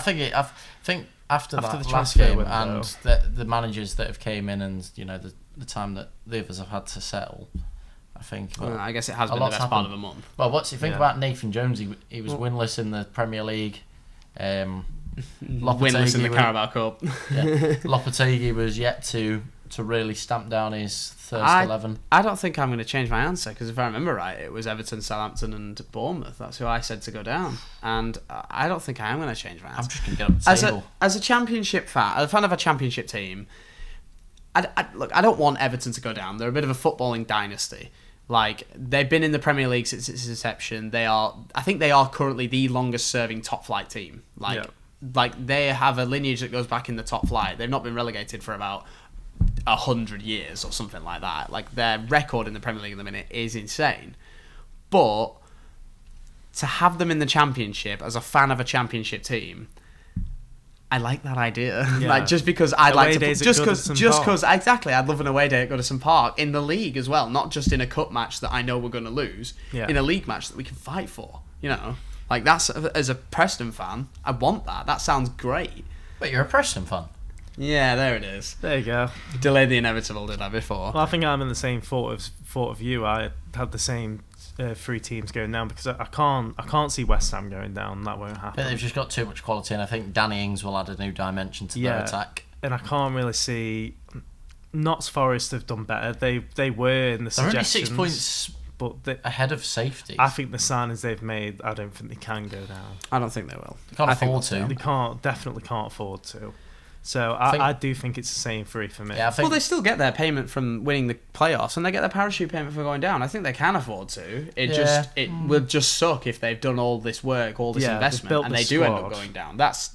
think after the last game and the managers that have came in and the time that the others have had to settle, I think. I guess it has been the best part of a month. Well, what's you think about Nathan Jones? He was winless in the Premier League. Winless in the Carabao Cup. Lopetegui was yet to to really stamp down his first 11? I don't think I'm going to change my answer, because if I remember right, it was Everton, Southampton and Bournemouth. That's who I said to go down. And I don't think I am going to change my answer. I'm just going to get up the table. As a championship fan, a fan of a championship team, look, I don't want Everton to go down. They're a bit of a footballing dynasty. Like, they've been in the Premier League since its inception. I think they are currently the longest serving top flight team. Like they have a lineage that goes back in the top flight. They've not been relegated for about 100 years or something like that. Like, their record in the Premier League at the minute is insane. But to have them in the Championship as a fan of a Championship team, I like that idea. Yeah. Like, just because I'd away like to, just because exactly, I'd love an away day at Goodison Park in the league as well, not just in a cup match that I know we're going to lose. Yeah. In a league match that we can fight for. You know, like, that's, as a Preston fan, I want that. That sounds great. But you're a Preston fan. Yeah, there it is. There you go. Delayed the inevitable, did I, before? Well, I think I'm in the same thought of you. I had the same 3 teams going down, because I can't see West Ham going down. That won't happen. But they've just got too much quality, and I think Danny Ings will add a new dimension to their attack. And I can't really see Notts Forest have done better. They were in the suggestions. They're only 6 points but ahead of safety. I think the signings they've made, I don't think they can go down. I don't think they will. They can't afford to. They definitely can't afford to. So I do think it's the same 3 for me. Yeah, well, they still get their payment from winning the playoffs, and they get their parachute payment for going down. I think they can afford to. It will just suck if they've done all this work, all this investment, and they do end up going down. That's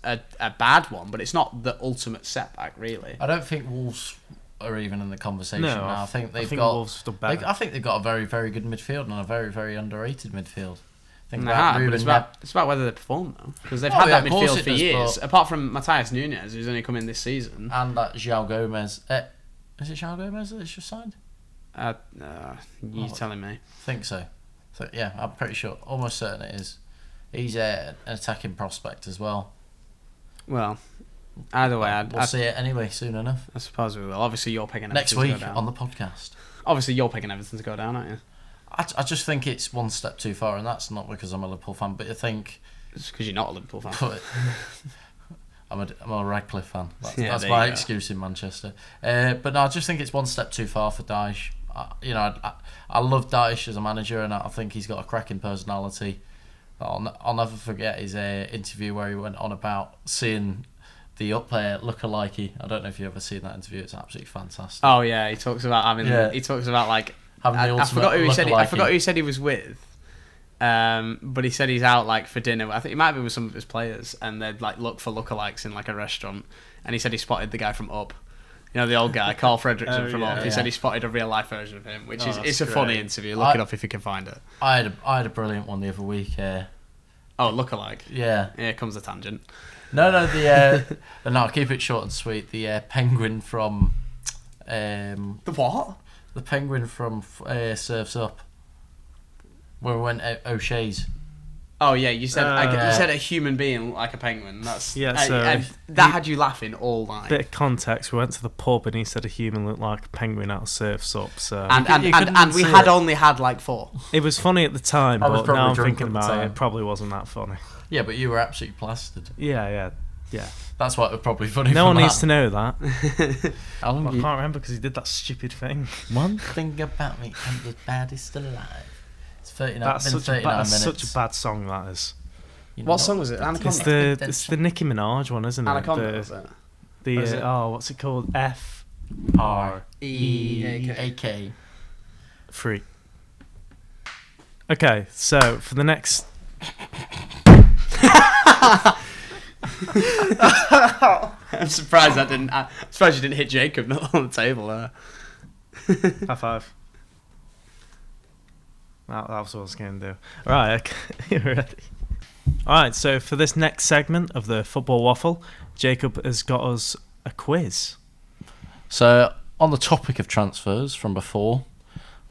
a bad one, but it's not the ultimate setback, really. I don't think Wolves are even in the conversation now. I think Wolves have done better. I think they've got a very, very good midfield and a very, very underrated midfield. But it's about whether they perform, though, because they've had that midfield for years. Apart from Matthias Nunes, who's only come in this season, and that João Gomez. Is it João Gomez that's just signed? You're telling me? I think so. So yeah, I'm pretty sure, almost certain it is. He's an attacking prospect as well. Well, either way, we'll see it anyway soon enough. I suppose we will. Obviously, you're picking Everton next week to go down. on the podcast. Obviously, you're picking Everton to go down, aren't you? I just think it's one step too far, and that's not because I'm a Liverpool fan, but I think it's because you're not a Liverpool fan. I'm a Radcliffe fan. That's my excuse in Manchester. But no, I just think it's one step too far for Dyche. I love Dyche as a manager, and I think he's got a cracking personality. I'll never forget his interview where he went on about seeing the up lookalike. I don't know if you ever seen that interview. It's absolutely fantastic. Oh yeah, he talks about having. Yeah. He talks about like. I forgot who he said. I forgot who he said he was with. But he said he's out like for dinner. I think he might be with some of his players, and they'd like look for lookalikes in like a restaurant. And he said he spotted the guy from Up, you know, the old guy, Carl Fredrickson from Up. He said he spotted a real life version of him, which it's a funny interview. Look it up if you can find it. I had a brilliant one the other week. Lookalike. Yeah. Here comes a tangent. No, no, I'll keep it short and sweet. The penguin from the what? The penguin from Surf's Up, where we went O'Shea's. Oh yeah, you said you said a human being like a penguin. That's so that had you laughing all night. Bit of context: we went to the pub and he said a human looked like a penguin out of Surf's Up. So and we had only had like 4. It was funny at the time, but now I'm thinking about it probably wasn't that funny. Yeah, but you were absolutely plastered. Yeah. That's why it was probably funny. No one needs to know that. I can't remember because he did that stupid thing. One thing about me, I'm the baddest alive. It's 39. That's minutes. Such a bad song. That is. What song was it? Anaconda. It's the Nicki Minaj one, isn't it? Anaconda. Was it? What's it called? F-R-E-A-K. Free. Okay, so for the next. I'm surprised you didn't hit Jacob not on the table there. High five. That was what I was going to do. Right, okay. You ready? Alright, so for this next segment of the Football Waffle, Jacob has got us a quiz. So, on the topic of transfers from before,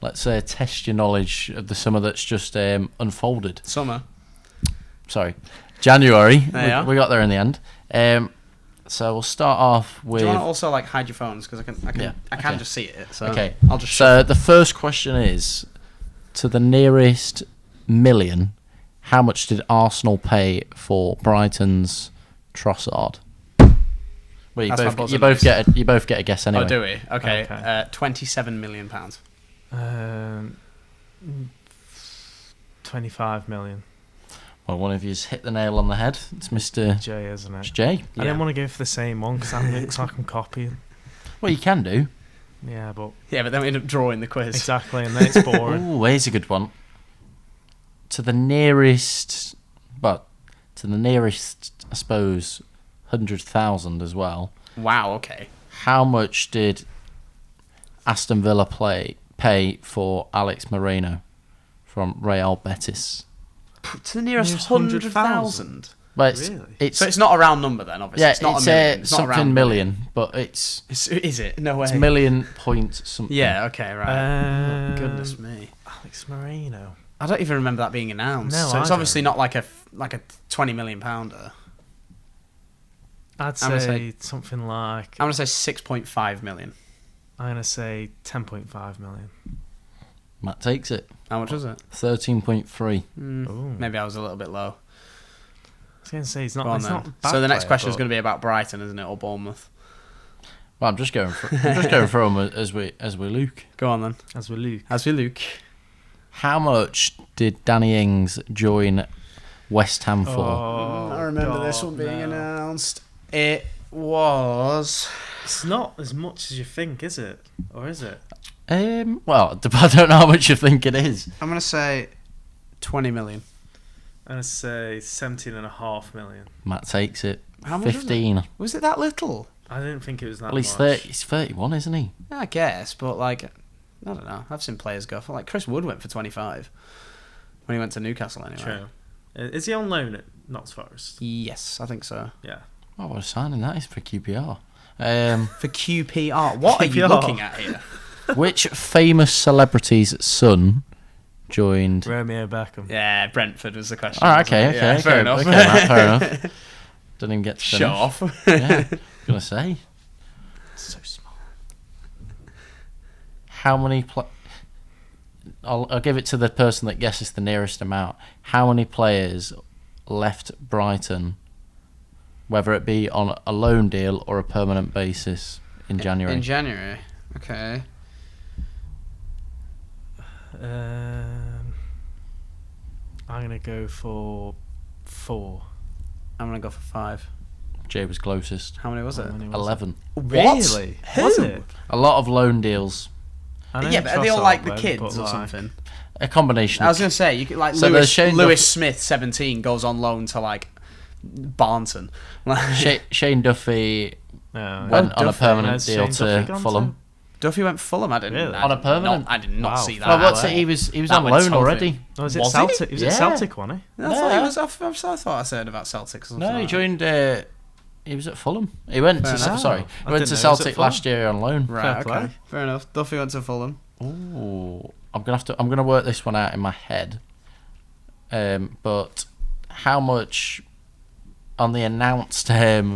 let's test your knowledge of the summer that's just unfolded. January. We got there in the end. So we'll start off with. Do you want to also like hide your phones because I can just see it. So okay. I'll just. So the first question is, to the nearest million, how much did Arsenal pay for Brighton's Trossard? Well, That's my you buzzer both noise. get a guess anyway. Oh, do we? Okay. Okay. £27 million. 25 million. Well, one of you's hit the nail on the head. It's Mr. Jay, isn't it? Jay. I didn't want to go for the same one because that looks like I'm copying. Well, you can do. Yeah, but Yeah, but then we end up drawing the quiz. exactly, and then it's boring. Oh, here's a good one. To the nearest, I suppose, 100,000 as well. Wow. Okay. How much did Aston Villa pay for Alex Moreno from Real Betis? To the nearest Nearest 100,000. But Really? So it's not a round number then, obviously. yeah, it's not it's a million. It's not a something round million, but it's Is it? No way. million point something. Yeah. Okay. Right. Um, Goodness me. Alex Moreno. I don't even remember that being announced. No, so I it's obviously don't. not like a £20 million pounder. I'd I'm gonna say something like. I'm gonna say 6.5 million. I'm gonna say 10.5 million. Matt takes it. How much was it? 13.3. Ooh. Maybe I was a little bit low. I was gonna say it's not. Go on It's then. not a bad So the next player, question is but- going to be about Brighton, isn't it, or Bournemouth? Well, I'm just going through them as we look. Go on then. As we Luke. As we look. How much did Danny Ings join West Ham for? Oh, I remember this one being announced. It was. It's not as much as you think, is it? Or is it? Well, I don't know how much you think it is. I'm going to say 20 million. I'm gonna say 17.5 million. Matt takes it. How much was it? 15. Was it that little? I didn't think it was that Well, he's much. 30. He's 31, isn't he? I guess, but like, I don't know. I've seen players go for like Chris Wood went for 25 when he went to Newcastle anyway. True. Is he on loan at Notts Forest? Yes, I think so. Yeah. Oh, what a signing that is for QPR. For QPR, what are you QPR? looking at here? Which famous celebrity's son joined? Romeo Beckham. Yeah, Brentford was the question. Oh, wasn't okay, it? okay, Yeah, okay, fair enough. okay, Matt, fair enough. Didn't even get to finish. Show off. Yeah, gonna say. So small. How many? I'll give it to the person that guesses the nearest amount. How many players left Brighton, whether it be on a loan deal or a permanent basis, in January? In January. Okay. I'm gonna go for 4. I'm going to go for 5. Jay was closest. How many was it? How many was 11. Really? Who? Was it? A lot of loan deals. I don't Yeah, but are they all trust like the Albion, kids but or like- something? A combination. I was going to say, you could, like So there's Shane Lewis Duff- Smith, 17, goes on loan to like Barnton. Shane Duffy Yeah, went on a Duffy. permanent Has deal Shane Duffy to gone Fulham. Duffy went Fulham. I didn't. Really? I On a did permanent? Not, I did not Wow. see that. Well, what's way. it? He was That on went loan Celtic. already. Oh, was it Was he? Celtic? He was Yeah. at Celtic, wasn't he? I thought he Yeah. was. I thought I said about Celtic or something. No, he like joined. He was at Fulham. He went Fair to enough. sorry. I He went didn't to know he was at Celtic Fulham. last year on loan. that. Right. Fair Okay. play. Fair enough. Duffy went to Fulham. Ooh, I'm gonna work this one out in my head. But how much on the announced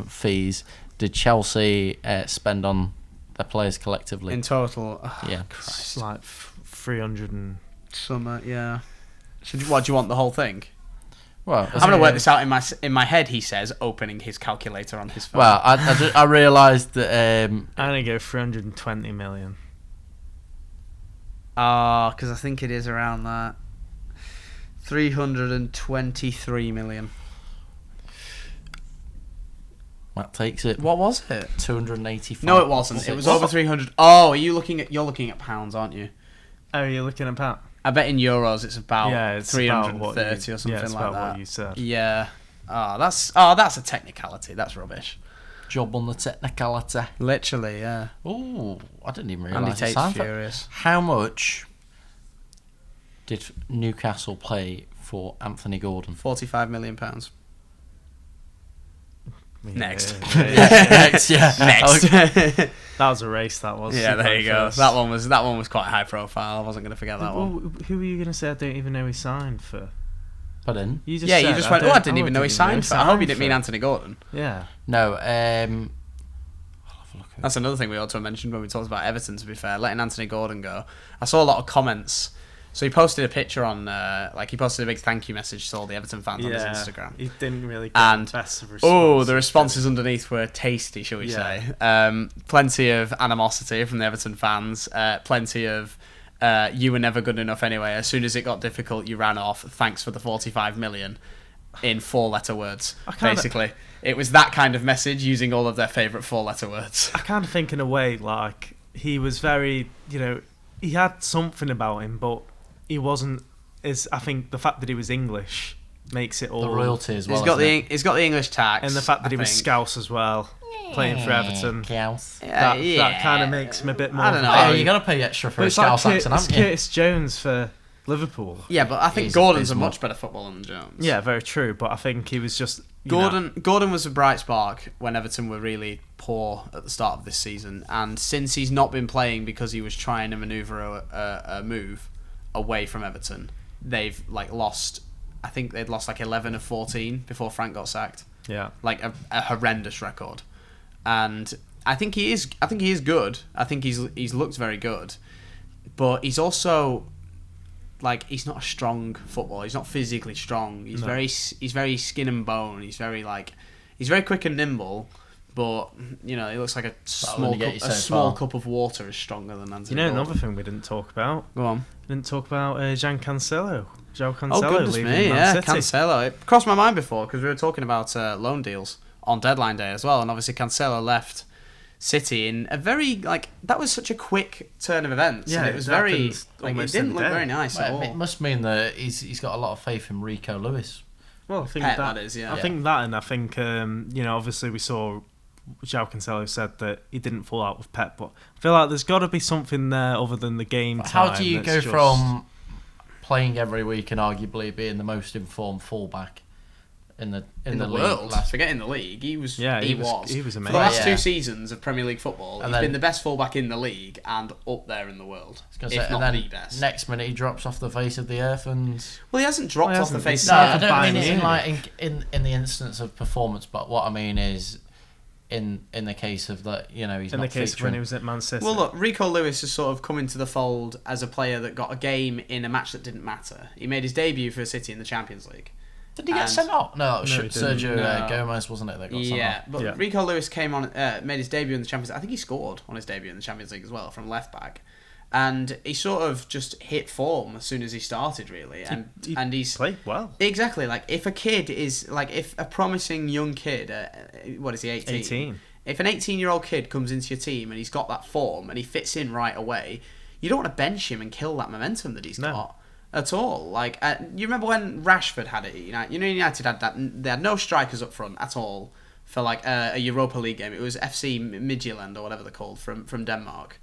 fees did Chelsea spend on their players collectively? In total. Oh, Yeah. It's like 300 and... Summer. Yeah. So, what do you want the whole thing? Well, I'm gonna work this out in my head. He says, opening his calculator on his phone. well, I realised that I'm going to go 320 million. because I think it is around that. 323 million. Matt takes it. What was it? 285. No, it wasn't. It was What? over 300. Oh, you're looking at pounds, aren't you? Oh, you're looking at that? I bet in euros it's about It's 330 about what you, or something yeah, it's like about that. what you said. Yeah. That's a technicality. That's rubbish. Job on the technicality. Literally, yeah. Ooh, I didn't even Andy realise. Tate's it. furious. How much did Newcastle pay for Anthony Gordon? £45 million. Next. Next, yeah. Next. That was a race, that was. Yeah, there you go. First. That one was quite high profile. I wasn't going to forget that Well, one. who were you going to say I don't even know he signed for? Pardon? You just Yeah, said, you just went, I didn't even know he signed for. I hope you didn't mean for. Anthony Gordon. Yeah. No, I'll have a look at That's another thing we ought to have mentioned when we talked about Everton, to be fair. Letting Anthony Gordon go. I saw a lot of comments So he posted a picture on, he posted a big thank you message to all the Everton fans on his Instagram. He didn't really get the best of response. Oh, the responses underneath were tasty, shall we say. Plenty of animosity from the Everton fans. Plenty of, you were never good enough anyway. As soon as it got difficult, you ran off. Thanks for the 45 million. In 4-letter words, basically. It was that kind of message using all of their favourite 4-letter words. I kind of think in a way, like, he was very, he had something about him, but he wasn't I think the fact that he was English makes it all... The royalty as well, he's got the English tax. And the fact that he was Scouse as well, playing for Everton. That kind of makes him a bit more... I don't know. Oh, you got to pay extra for a Scouse accent, haven't you? Curtis Jones for Liverpool. Yeah, but I think Gordon's a much better footballer than Jones. Yeah, very true, but I think he was just... Gordon was a bright spark when Everton were really poor at the start of this season, and since he's not been playing because he was trying to manoeuvre a move away from Everton, they've lost... I think they'd lost 11 of 14 before Frank got sacked. Yeah. A horrendous record. And I think he is good. I think he's looked very good. But he's also... he's not a strong footballer. He's not physically strong. He's very skin and bone. He's very quick and nimble. But he looks like a small cup of water is stronger than Anthony. Another thing we didn't talk about. Go on. We didn't talk about João Cancelo. Oh goodness me! Yeah, Cancelo. It crossed my mind before because we were talking about loan deals on deadline day as well, and obviously Cancelo left City in a very that was such a quick turn of events. Yeah, and it was very it didn't look very nice at all. It must mean that he's got a lot of faith in Rico Lewis. Well, I think that is, yeah. I think that, and I think obviously we saw João Cancelo said that he didn't fall out with Pep, but I feel like there's got to be something there other than the game time. How do you go from playing every week and arguably being the most informed fullback in the world? League? Forget in the league, he was amazing. For the last 2 seasons of Premier League football, he's been the best fullback in the league and up there in the world, if not the best. Next minute he drops off the face of the earth, and he hasn't dropped off the face. No, of the earth. I don't mean it in the instance of performance, but what I mean is in the case of that, he's not in the case featuring. when he was at Man City. Well, look, Rico Lewis has sort of come into the fold as a player that got a game in a match that didn't matter. He made his debut for City in the Champions League. Did he get sent off? No, Sergio No. Gomez, wasn't it, that got sent off? But Rico Lewis came on, made his debut in the Champions League. I think he scored on his debut in the Champions League as well from left back. And he sort of just hit form as soon as he started, really. And he's played well. Exactly. If a kid is, if a promising young kid, what is he, 18? 18. If an 18-year-old kid comes into your team and he's got that form and he fits in right away, you don't want to bench him and kill that momentum that he's got at all. You remember when Rashford had it? United had that. They had no strikers up front at all for a Europa League game. It was FC Midtjylland or whatever they're called from Denmark.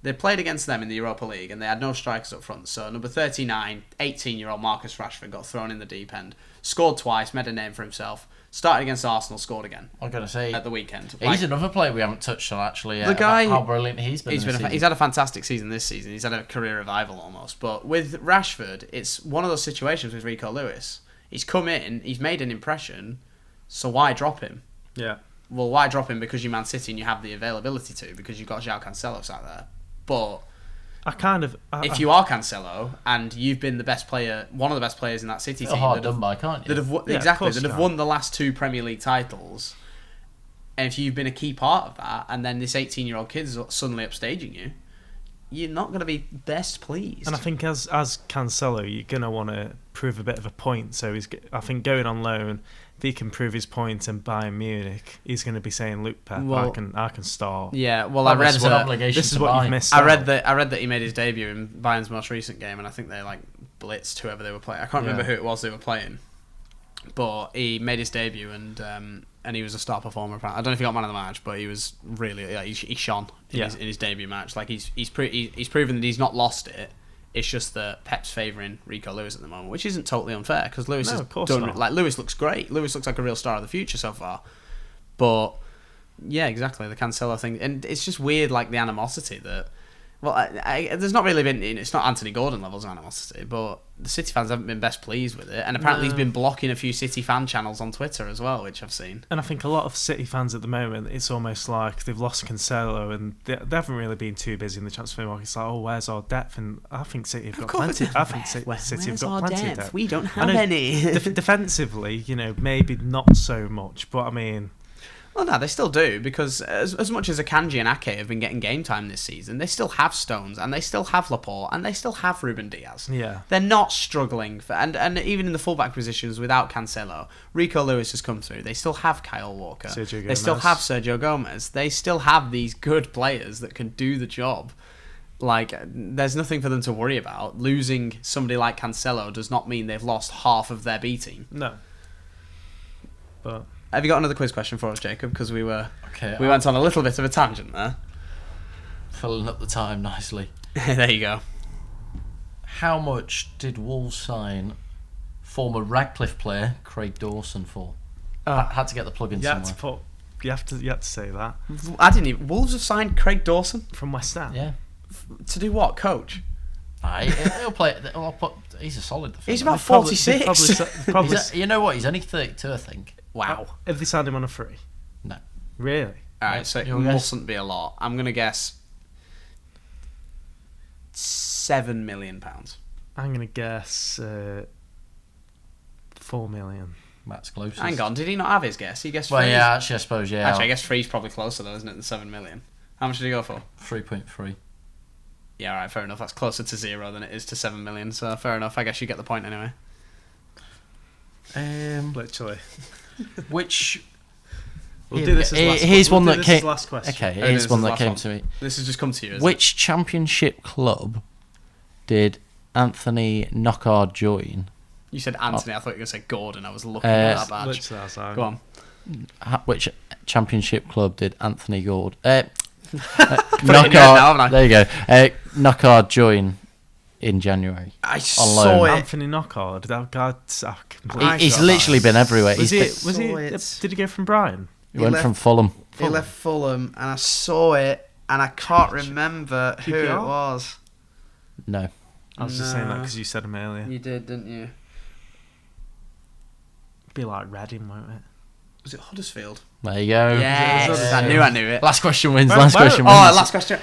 They played against them in the Europa League and they had no strikers up front. So number 39, 18-year-old Marcus Rashford got thrown in the deep end, scored twice, made a name for himself. Started against Arsenal, scored again. I'm going to say at the weekend. He's another player we haven't touched on actually. The guy, how brilliant he's been. He's had a fantastic season this season. He's had a career revival almost. But with Rashford, it's one of those situations with Rico Lewis. He's come in, he's made an impression, so why drop him? Yeah. Well, why drop him because you're Man City and you have the availability to because you've got João Cancelo sat there. But if you are Cancelo and you've been the best player, one of the best players in that City team, hard done by, can't you? That have won the last 2 Premier League titles, and if you've been a key part of that, and then this 18-year-old kid is suddenly upstaging you, you're not going to be best pleased. And I think as Cancelo, you're going to want to prove a bit of a point. So I think going on loan, if he can prove his point in Bayern Munich, he's going to be saying, "Look, Pep, I can start." Yeah, well, I read this is what you've missed. I read that he made his debut in Bayern's most recent game, and I think they blitzed whoever they were playing. I can't remember who it was they were playing, but he made his debut and he was a star performer. I don't know if he got man of the match, but he was really he shone in his debut match. He's proven that he's not lost it. It's just that Pep's favouring Rico Lewis at the moment, which isn't totally unfair because Lewis has done. Lewis looks great. Lewis looks like a real star of the future so far. But yeah, exactly the Cancelo thing, and it's just weird, the animosity that Well, there's not really been. It's not Anthony Gordon levels of animosity, but the City fans haven't been best pleased with it, and apparently he's been blocking a few City fan channels on Twitter as well, which I've seen. And I think a lot of City fans at the moment, it's almost like they've lost Cancelo, and they haven't really been too busy in the transfer market. It's like, oh, where's our depth? And I think City have got plenty. I think City have got plenty of depth. We don't have any. Defensively, maybe not so much, but I mean. Well, no, they still do, because as much as Akanji and Ake have been getting game time this season, they still have Stones, and they still have Laporte, and they still have Ruben Diaz. Yeah. They're not struggling, and even in the fullback positions without Cancelo, Rico Lewis has come through. They still have Kyle Walker. They still have Sergio Gomez. They still have these good players that can do the job. Like, there's nothing for them to worry about. Losing somebody like Cancelo does not mean they've lost half of their B team. No. But... Have you got another quiz question for us, Jacob? Because we went on a little bit of a tangent there. Filling up the time nicely. There you go. How much did Wolves sign former Radcliffe player Craig Dawson for? Had to get the plug in somewhere. You have to say that. I didn't even. Wolves have signed Craig Dawson from West Ham. Yeah. To do what? Coach? He'll play. He's a solid defender. He's about 46. Probably, you know what? He's only 32, I think. Wow. Have they signed him on a free? No. Really? Alright, so it mustn't be a lot. I'm going to guess £7 million. I'm going to guess 4 million. Matt's closest. Hang on, did he not have his guess? He guessed 3. Well, yeah, actually, I suppose, yeah. Actually, I guess 3's probably closer, though, isn't it, than 7 million? How much did he go for? 3.3. Yeah, alright, fair enough. That's closer to 0 than it is to 7 million, so fair enough. I guess you get the point anyway. Literally. Which we'll do this as last. Here's one that came. Last question. Okay, here's one that came to me. This has just come to you. Which championship club did Anthony Knockaert join? You said Anthony. I thought you were going to say Gordon. I was looking at that badge. Go on. Which championship club did Anthony Knockaert? There you go. Knockaert join in January. I saw it. Anthony Knockaert. That guy, he's literally been everywhere. Did he go from Brighton? He went from Fulham. He left Fulham, and I saw it, and I can't remember who it was. No. I was just saying that because you said him earlier. You did, didn't you? Be like Reading, won't it? Was it Huddersfield? There you go. Yes. I knew it. Last question wins. Last question.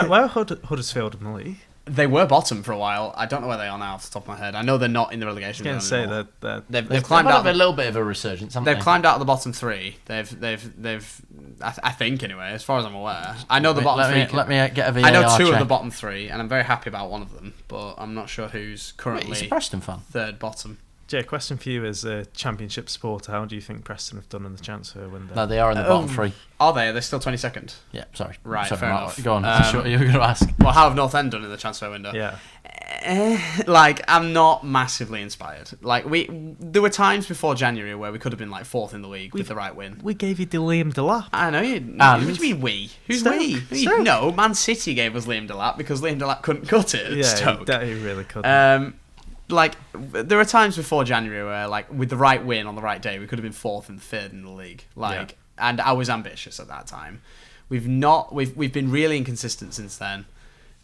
Where Huddersfield in the league? They were bottom for a while. I don't know where they are now off the top of my head. I know they're not in the relegation zone anymore. They've climbed out. A little bit of a resurgence. They've climbed out of the bottom 3. They've. I think anyway, as far as I'm aware. I know the bottom 3. Let me get a VAR I know 2 check. of the bottom 3, and I'm very happy about one of them. But I'm not sure who's currently. He's a Preston fan. Third bottom. Jay, question for you as a championship supporter. How do you think Preston have done in the transfer window? No, they are in the bottom 3. Are they? Are they still 22nd? Yeah, sorry. Right, sorry, fair enough. Go on. Sure, you were going to ask. Well, how have North End done in the transfer window? Yeah. I'm not massively inspired. There were times before January where we could have been 4th in the league with the right win. We gave you Liam Delap. I know you. What do you mean we? Who's we? No, Man City gave us Liam Delap because Liam Delap couldn't cut it at Stoke. Yeah, he really couldn't. There were times before January where, with the right win on the right day, we could have been 4th and 3rd in the league. And I was ambitious at that time. We've been really inconsistent since then.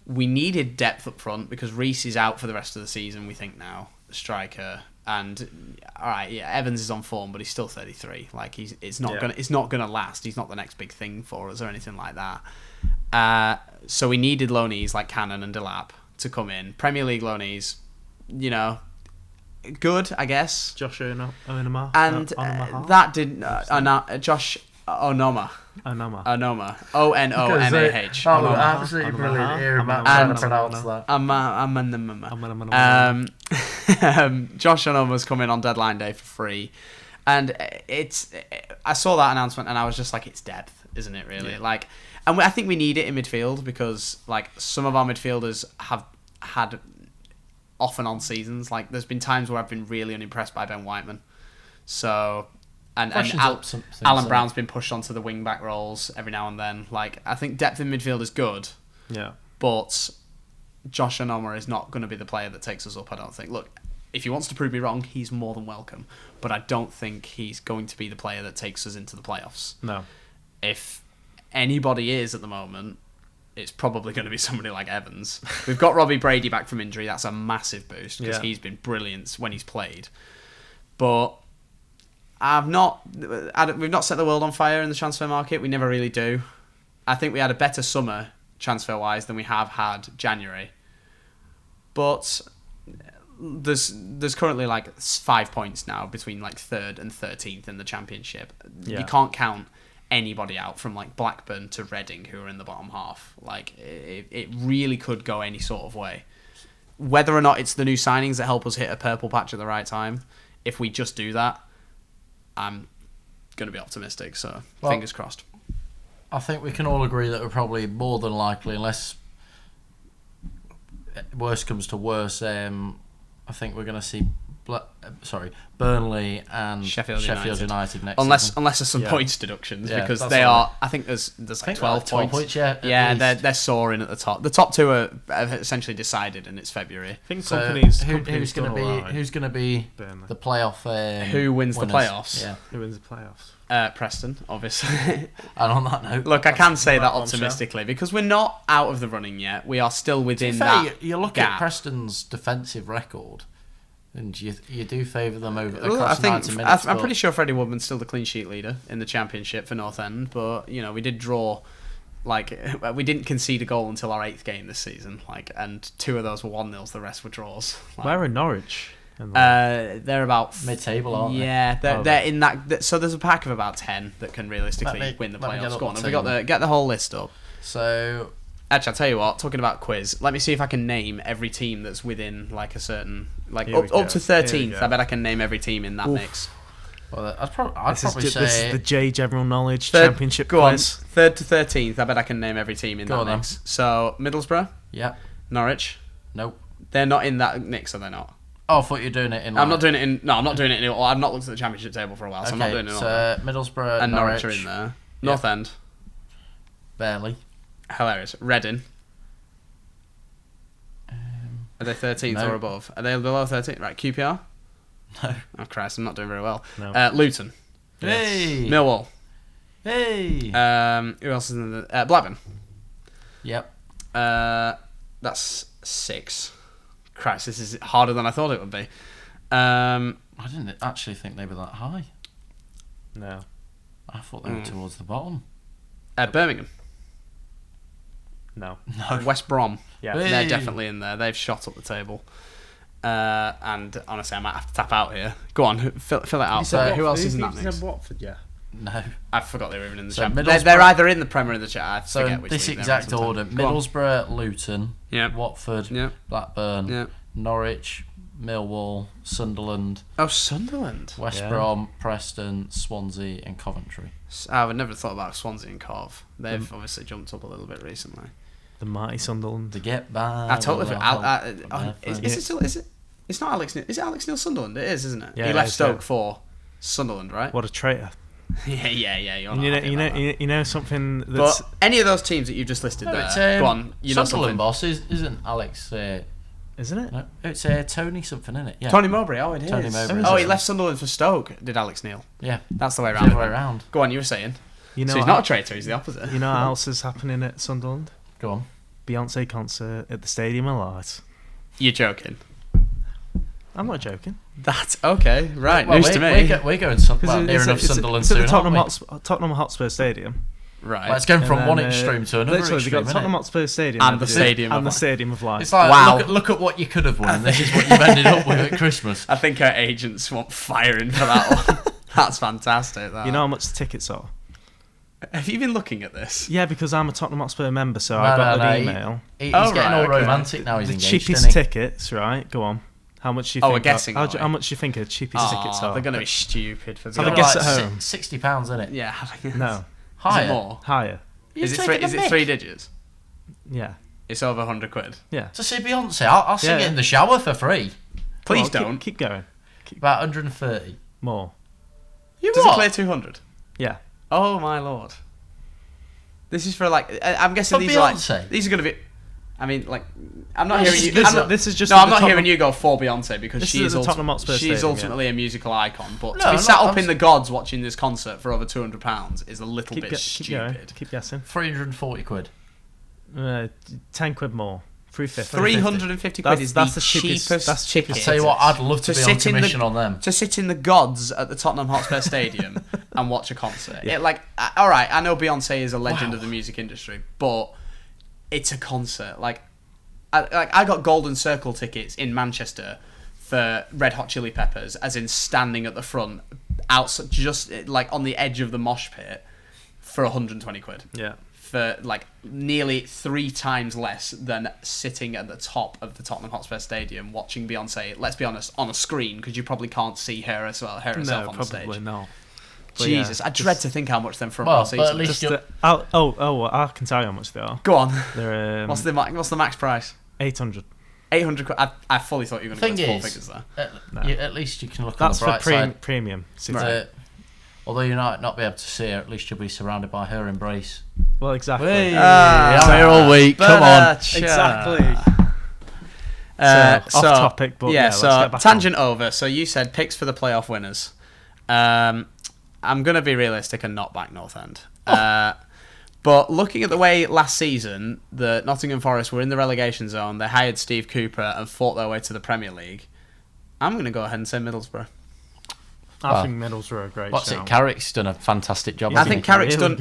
We needed depth up front because Reece is out for the rest of the season. We think now, the striker, and all right, yeah, Evans is on form, but he's still 33. It's not gonna last. He's not the next big thing for us or anything like that. So we needed loanees like Cannon and Delap to come in. Premier League loanees. Good, I guess. Josh Onoma. And that did Josh Onoma. Onoma. O-N-O-M-A-H. Oh, absolutely brilliant. Hearing Matt trying to pronounce that. Josh Onoma's coming on deadline day for free. And I saw that announcement and I was just like, it's depth, isn't it, really? Yeah. And I think we need it in midfield because, some of our midfielders have had off and on seasons. There's been times where I've been really unimpressed by Ben Whiteman. So, and Alan Brown's been pushed onto the wing back roles every now and then. I think depth in midfield is good. Yeah. But Josh Onoma is not going to be the player that takes us up, I don't think. Look, if he wants to prove me wrong, he's more than welcome. But I don't think he's going to be the player that takes us into the playoffs. No. If anybody is at the moment, it's probably going to be somebody like Evans. We've got Robbie Brady back from injury. That's a massive boost because he's been brilliant when he's played. But we've not set the world on fire in the transfer market. We never really do. I think we had a better summer transfer-wise than we have had January. But there's currently like 5 points now between like 3rd and 13th in the championship. Yeah. You can't count anybody out from like Blackburn to Reading who are in the bottom half. Like it really could go any sort of way. Whether or not it's the new signings that help us hit a purple patch at the right time, if we just do that, I'm going to be optimistic. So fingers crossed. I think we can all agree that we're probably more than likely, unless worse comes to worse, I think we're going to see Burnley and Sheffield United next season. Unless there's some points deductions, because they are. I think there's like 12 points. Yeah, they're soaring at the top. The top two are essentially decided, and it's February. I think who's going to be Burnley. the playoff? Who wins the playoffs? Yeah, who wins the playoffs? Preston, obviously. And on that note, look, I can say that optimistically because we're not out of the running yet. We are still within that. You look gap. at Preston's defensive record, and you do favour them across 90 minutes. I'm pretty sure Freddie Woodman's still the clean sheet leader in the championship for North End, but we did draw. Like, we didn't concede a goal until our 8th game this season, and 2 of those were 1-0s, the rest were draws. Where are Norwich? They're about mid-table, aren't they? Yeah, they're in that. So there's a pack of about 10 that can realistically win the playoffs. Go on, have we get the whole list up? So, actually, I'll tell you what. Talking about quiz, let me see if I can name every team that's within like a certain up to 13th. I bet I can name every team in that mix. Well, I'd probably say this is the J General Knowledge Championship go quiz. On, 3rd to 13th. I bet I can name every team in that mix. So Middlesbrough, Norwich. Nope. They're not in that mix, are they not? Oh, I thought you were doing it in. I'm not doing it in. No, I'm not doing it in. I've not looked at the championship table for a while, so I'm not doing it in. So Middlesbrough and Norwich are in there. North End. Barely. Hilarious. Reading. Are they 13th or above? Are they below 13th? Right, QPR? No. Oh, Christ, I'm not doing very well. No. Luton. Hey! Millwall. Hey! Who else is in the... Blackburn. Yep. That's 6. Christ, this is harder than I thought it would be. I didn't actually think they were that high. No. I thought they were towards the bottom. Birmingham. No. West Brom. Yeah. Hey. They're definitely in there. They've shot up the table. And honestly, I might have to tap out here. Go on, fill it out. Who else is in that mix? Watford, yeah. No. I forgot they were even in the Championship. They're either in the Premier or the Championship. I forget which this league exact they're in order. Middlesbrough, Luton, Yep. Watford, Yep. Blackburn, Yep. Norwich, Millwall, Sunderland, Oh, Sunderland. West Brom, Preston, Swansea and Coventry. I would never thought about Swansea and Cov. They've obviously jumped up a little bit recently. The mighty Sunderland. To get by. I totally forgot. Is it still? Is it? It's not Alex Neil. Is it Alex Neil Sunderland? It is, isn't it? Yeah, he left Stoke for Sunderland, right? What a traitor. yeah. You know something that's... But any of those teams that you've just listed there, go on. You know Sunderland something. boss isn't Alex... Isn't it? No, it's Tony something, isn't it? Yeah. Tony Mowbray. Oh, it is. Tony Mowbray. Oh, he left Sunderland for Stoke, did Alex Neil. Yeah. That's the way The around. other way around. Go on, you were saying. You know so he's not a traitor, he's the opposite. You know what else is happening at Sunderland? Go on. Beyonce concert at the Stadium of Light. You're joking. I'm not joking. That's okay. Right, Well, news to me. We're going near enough Sunderland soon, aren't we? Tottenham Hotspur Stadium. Right. Well, it's going from And one then, extreme to another literally, extreme, they've got Tottenham Hotspur Stadium And the Stadium of and the Light. Stadium of Light. It's like, Wow. look at what you could have won, and this is what you've ended up with at Christmas. I think our agents want firing for that one. That's fantastic. That. You know how much the tickets are? Have you been looking at this? Yeah, because I'm a Tottenham Hotspur member, so I got an email. He's getting all okay. romantic now. He's The engaged, cheapest isn't he? tickets, right? Go on. How much do you Oh, think? we're guessing, are we? How much do you think the cheapest tickets are? They're going to be stupid for Have a the guess at home. £60, isn't it? Yeah. No, Higher. Is it more? higher. Is it 3 digits? Yeah, It's over 100 quid. yeah. To see Beyonce, I'll sing it in the shower for free. Please Go on, don't. keep going. About 130. More. Does it clear 200? Yeah. Oh my lord. This is for I'm guessing For these Beyonce? these are going to be. I mean, I'm not This hearing is- you. this- this is just No, for I'm the not Tottenham- hearing you go for Beyonce because This she is is the Tottenham Hotspur she's Stadium, ultimately a musical icon. But No, to be no, sat I'm up in the gods watching this concert for over £200 is a little bit Keep stupid. going. Keep guessing. 340 quid. £10 more. 350. 350 quid is the cheapest ticket. I tell you what, I'd love to be on commission on them. To sit in the gods at the Tottenham Hotspur Stadium and watch a concert. All right, I know Beyonce is a legend of the music industry, but it's a concert. I got Golden Circle tickets in Manchester for Red Hot Chili Peppers, as in standing at the front, outside, just on the edge of the mosh pit, for 120 quid. Yeah. For nearly 3 times less than sitting at the top of the Tottenham Hotspur Stadium watching Beyonce, let's be honest, on a screen, because you probably can't see herself on the stage. Probably not. But Jesus, I dread to think how much them front row seats but at are. least I can tell you how much they are. Go on. They're What's the max price? 800. 800 quid. I fully thought you were going to go to 4 figures there. At least you can look That's on the bright for side. premium. Right. Although you might not be able to see her, at least you'll be surrounded by her embrace. Well, exactly. I'm here all week. Come on. Exactly. Off topic, but yeah. Let's get back tangent over. So you said picks for the playoff winners. I'm going to be realistic and not back North End. But looking at the way last season, the Nottingham Forest were in the relegation zone, they hired Steve Cooper and fought their way to the Premier League. I'm going to go ahead and say Middlesbrough. I think Middlesbrough are a great shout. Carrick's done a fantastic job. I think Carrick's really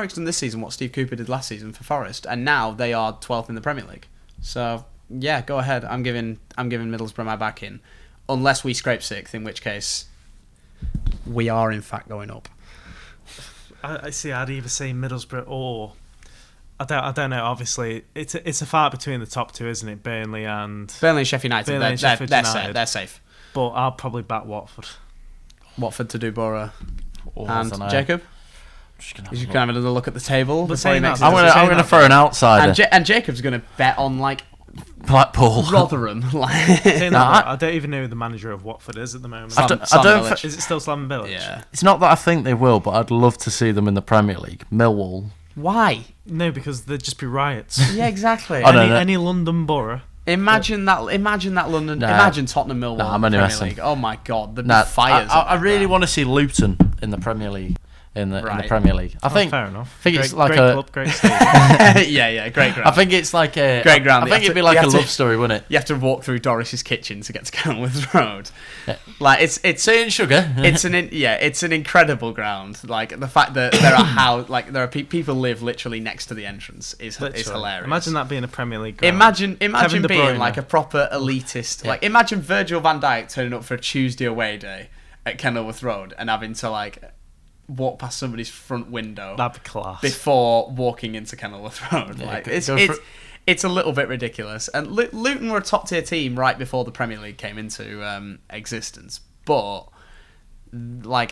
done this season what Steve Cooper did last season for Forest, and now they are 12th in the Premier League. So yeah, go ahead. I'm giving Middlesbrough my back in, unless we scrape 6th, in which case we are in fact going up. I see. I'd either say Middlesbrough or I don't know. Obviously, it's a fight between the top two, isn't it? Burnley and Sheffield United. They're safe. But I'll probably back Watford. Watford to do Borough. Oh, and Jacob? He's just going to have another look at the table. But Before he makes I'm going to throw an outsider. And Jacob's going to bet on Blackpool. Rotherham. I don't even know who the manager of Watford is at the moment. Is it still Slam Village? Yeah. It's not that I think they will, but I'd love to see them in the Premier League. Millwall. Why? No, because there'd just be riots. Yeah, exactly. Any London borough. Imagine London. Nah. Imagine Tottenham Millwall in the Premier League. Oh my God, there'd be fires. I really want to see Luton in the Premier League. In the Premier League, I think. Fair enough. I think it's like great a club, great stadium. yeah, great ground. I think it's like a great ground. I think it'd be like a love story, wouldn't it? You have to walk through Doris's kitchen to get to Kenilworth Road. Yeah. It's Tea and sugar. it's an incredible ground. Like the fact that there are people live literally next to the entrance is hilarious. Imagine that being a Premier League ground. Imagine being like a proper elitist. Yeah. Like imagine Virgil van Dijk turning up for a Tuesday away day at Kenilworth Road and having to walk past somebody's front window. That'd be class. Before walking into Kenilworth Road. Yeah, it's a little bit ridiculous. And Luton were a top tier team right before the Premier League came into existence. But I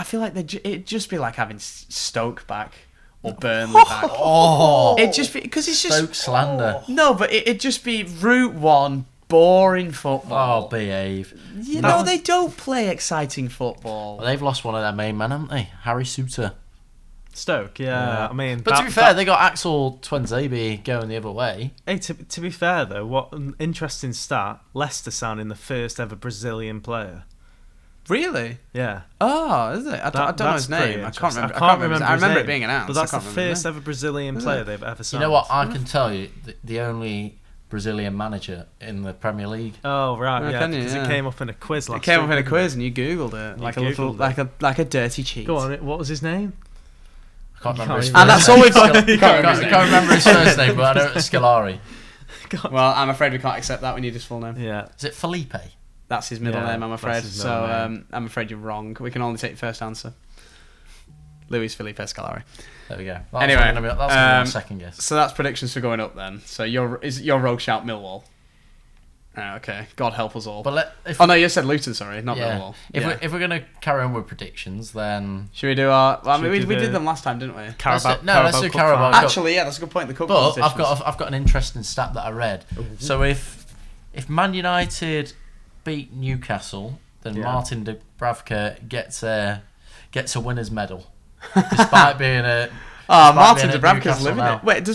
feel like it'd just be like having Stoke back or Burnley back. It'd just be because it's just Stoke slander. No, but it'd just be Route 1. Boring football. Oh, behave. They don't play exciting football. Well, they've lost one of their main men, haven't they? Harry Suter. Stoke, yeah. I mean, but to be fair, they got Axel Tuanzebe going the other way. Hey, to be fair though, what an interesting stat. Leicester signing the first ever Brazilian player. Really? Yeah. Oh, is it? I don't know his name. I can't remember. I remember it being announced. But that's the first ever Brazilian player they've ever signed. You know what? I can tell you, the only Brazilian manager in the Premier League. Oh right, yeah, because it came up in a quiz last week. It came up in a quiz and you googled it like a dirty cheat. Go on, what was his name? I can't remember his first name. And that's all we've got. Can't remember his first name, but I know it's Scolari. Well, I'm afraid we can't accept that. We need his full name. Yeah. Is it Felipe? That's his middle name, I'm afraid. So I'm afraid you're wrong. We can only take the first answer. Luis Felipe Scolari. There we go. Anyway, that's going to be my second guess. So that's predictions for going up then. So your rogue shout Millwall. Okay. God help us all. But no, you said Luton. Sorry, not Millwall. If we're going to carry on with predictions, then should we do our? Well, we did them last time, didn't we? Let's do Carabao Cup. Actually, yeah, that's a good point. The cup. But I've got an interesting stat that I read. Mm-hmm. So if Man United beat Newcastle, then Martin Dubravka gets a winner's medal. Despite being Oh, Despite Martin being at Dubravka's Newcastle living now. it. Wait,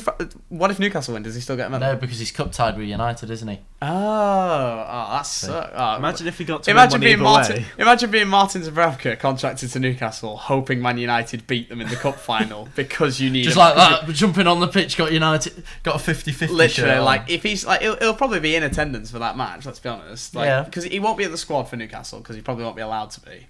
what if Newcastle win? Does he still get a medal? No, because he's cup tied with United, isn't he? That's Imagine if he got to Imagine win being one Martin. either way. Imagine being Martin Dubravka contracted to Newcastle, hoping Man United beat them in the cup final because you need Just like that, jumping on the pitch, got a 50-50 Literally, shirt on. like if he's like, he'll probably be in attendance for that match. Let's be honest, Yeah. because he won't be at the squad for Newcastle because he probably won't be allowed to be.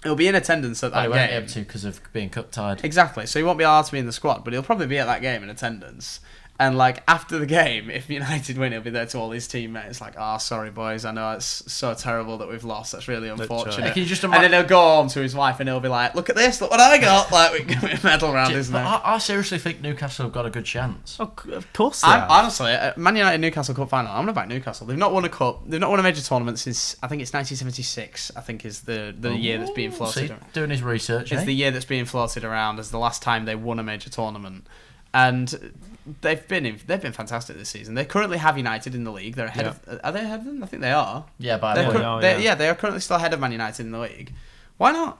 He'll be in attendance at I that won't game. be able to because of being cup tied. Exactly. So he won't be allowed to be in the squad, but he'll probably be at that game in attendance. And like after the game, if United win, he'll be there to all his teammates, like, "Oh, sorry boys, I know it's so terrible that we've lost. That's really unfortunate." Can you just and then he'll go home to his wife and he'll be like, "Look at this, look what I got!" Like we give him a medal round, isn't it? I seriously think Newcastle have got a good chance. Oh, of course they I'm, have. honestly, Man United Newcastle Cup final. I'm gonna back Newcastle. They've not won a cup. They've not won a major tournament since I think it's 1976. I think is the year that's being floated. See, doing his research. It's the year that's being floated around as the last time they won a major tournament, and they've been fantastic this season. They currently have United in the league. They're ahead of. Are they ahead of them? I think they are. Yeah, by They're the way. they are currently still ahead of Man United in the league. Why not?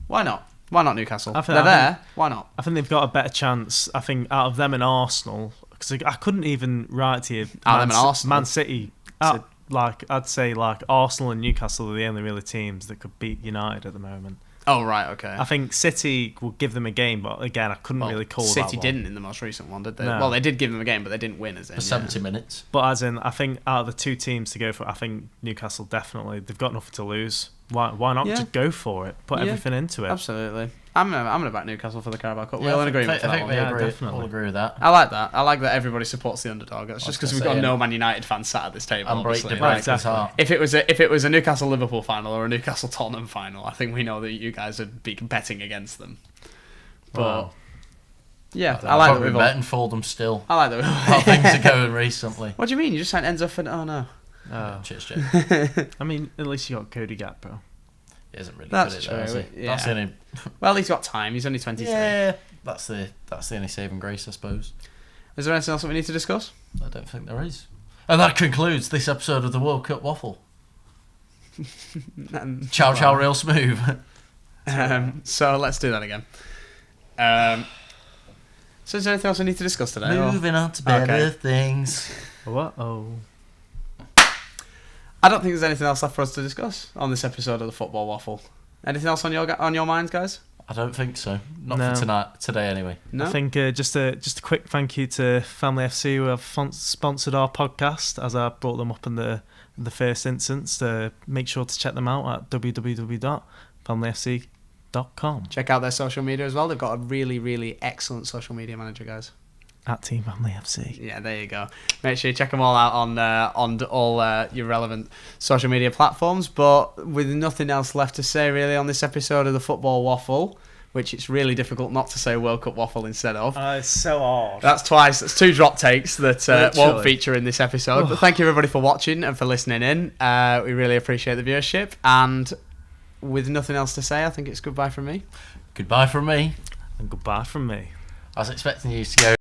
Why not? Why not Newcastle? I think- They're I there. Why not? I think they've got a better chance. I think out of them and Arsenal, because I couldn't even write to you. Out of them and Arsenal? Man City. I'd say like Arsenal and Newcastle are the only really teams that could beat United at the moment. Oh right, okay. I think City will give them a game, but again, I couldn't really call that City one. didn't in the most recent one, did they? No. Well, they did give them a game, but they didn't win, as in For 70 minutes. But as in, I think out of the two teams to go for, I think Newcastle definitely, they've got nothing to lose. Why not Yeah. just go for it? Put Yeah. everything into it. Absolutely. I'm gonna back Newcastle for the Carabao Cup. Yeah, We're all in I agreement for that think one. we Yeah, agree. definitely. All agree with that. I like that. I like that everybody supports the underdog. That's just because we've got saying. no Man United fans sat at this table. And break obviously. the Like, breaker's exactly. heart. if it was a Newcastle Liverpool final or a Newcastle Tottenham final, I think we know that you guys would be betting against them. But Wow. yeah, I've I like that probably we've all. betting for them still. I like that. How things are going recently. What do you mean? You just signed Enzo for? Oh no. Cheers, Jay. I mean, at least you got Cody Gakpo. He isn't really That's good at that, true, is he? yeah. That's the only. Well, he's got time. He's only 23. Yeah, that's the only saving grace, I suppose. Is there anything else that we need to discuss? I don't think there is. And that concludes this episode of the World Cup Waffle. Ciao, ciao, real smooth. So let's do that again. So is there anything else we need to discuss today? or- Moving on to better Okay. things. What? Oh. I don't think there's anything else left for us to discuss on this episode of the Football Waffle. Anything else on your minds, guys? I don't think so. Not No. for today anyway. No. I think just a quick thank you to Family FC who have sponsored our podcast as I brought them up in the first instance. Make sure to check them out at www.familyfc.com. Check out their social media as well. They've got a really, really excellent social media manager, guys. At Team Family FC. Yeah, there you go. Make sure you check them all out on all your relevant social media platforms. But with nothing else left to say really on this episode of the Football Waffle, which it's really difficult not to say World Cup Waffle instead of. It's so hard. That's twice. That's two drop takes that won't Literally. feature in this episode. But thank you everybody for watching and for listening in. We really appreciate the viewership. And with nothing else to say, I think it's goodbye from me. Goodbye from me. And goodbye from me. I was expecting you to go.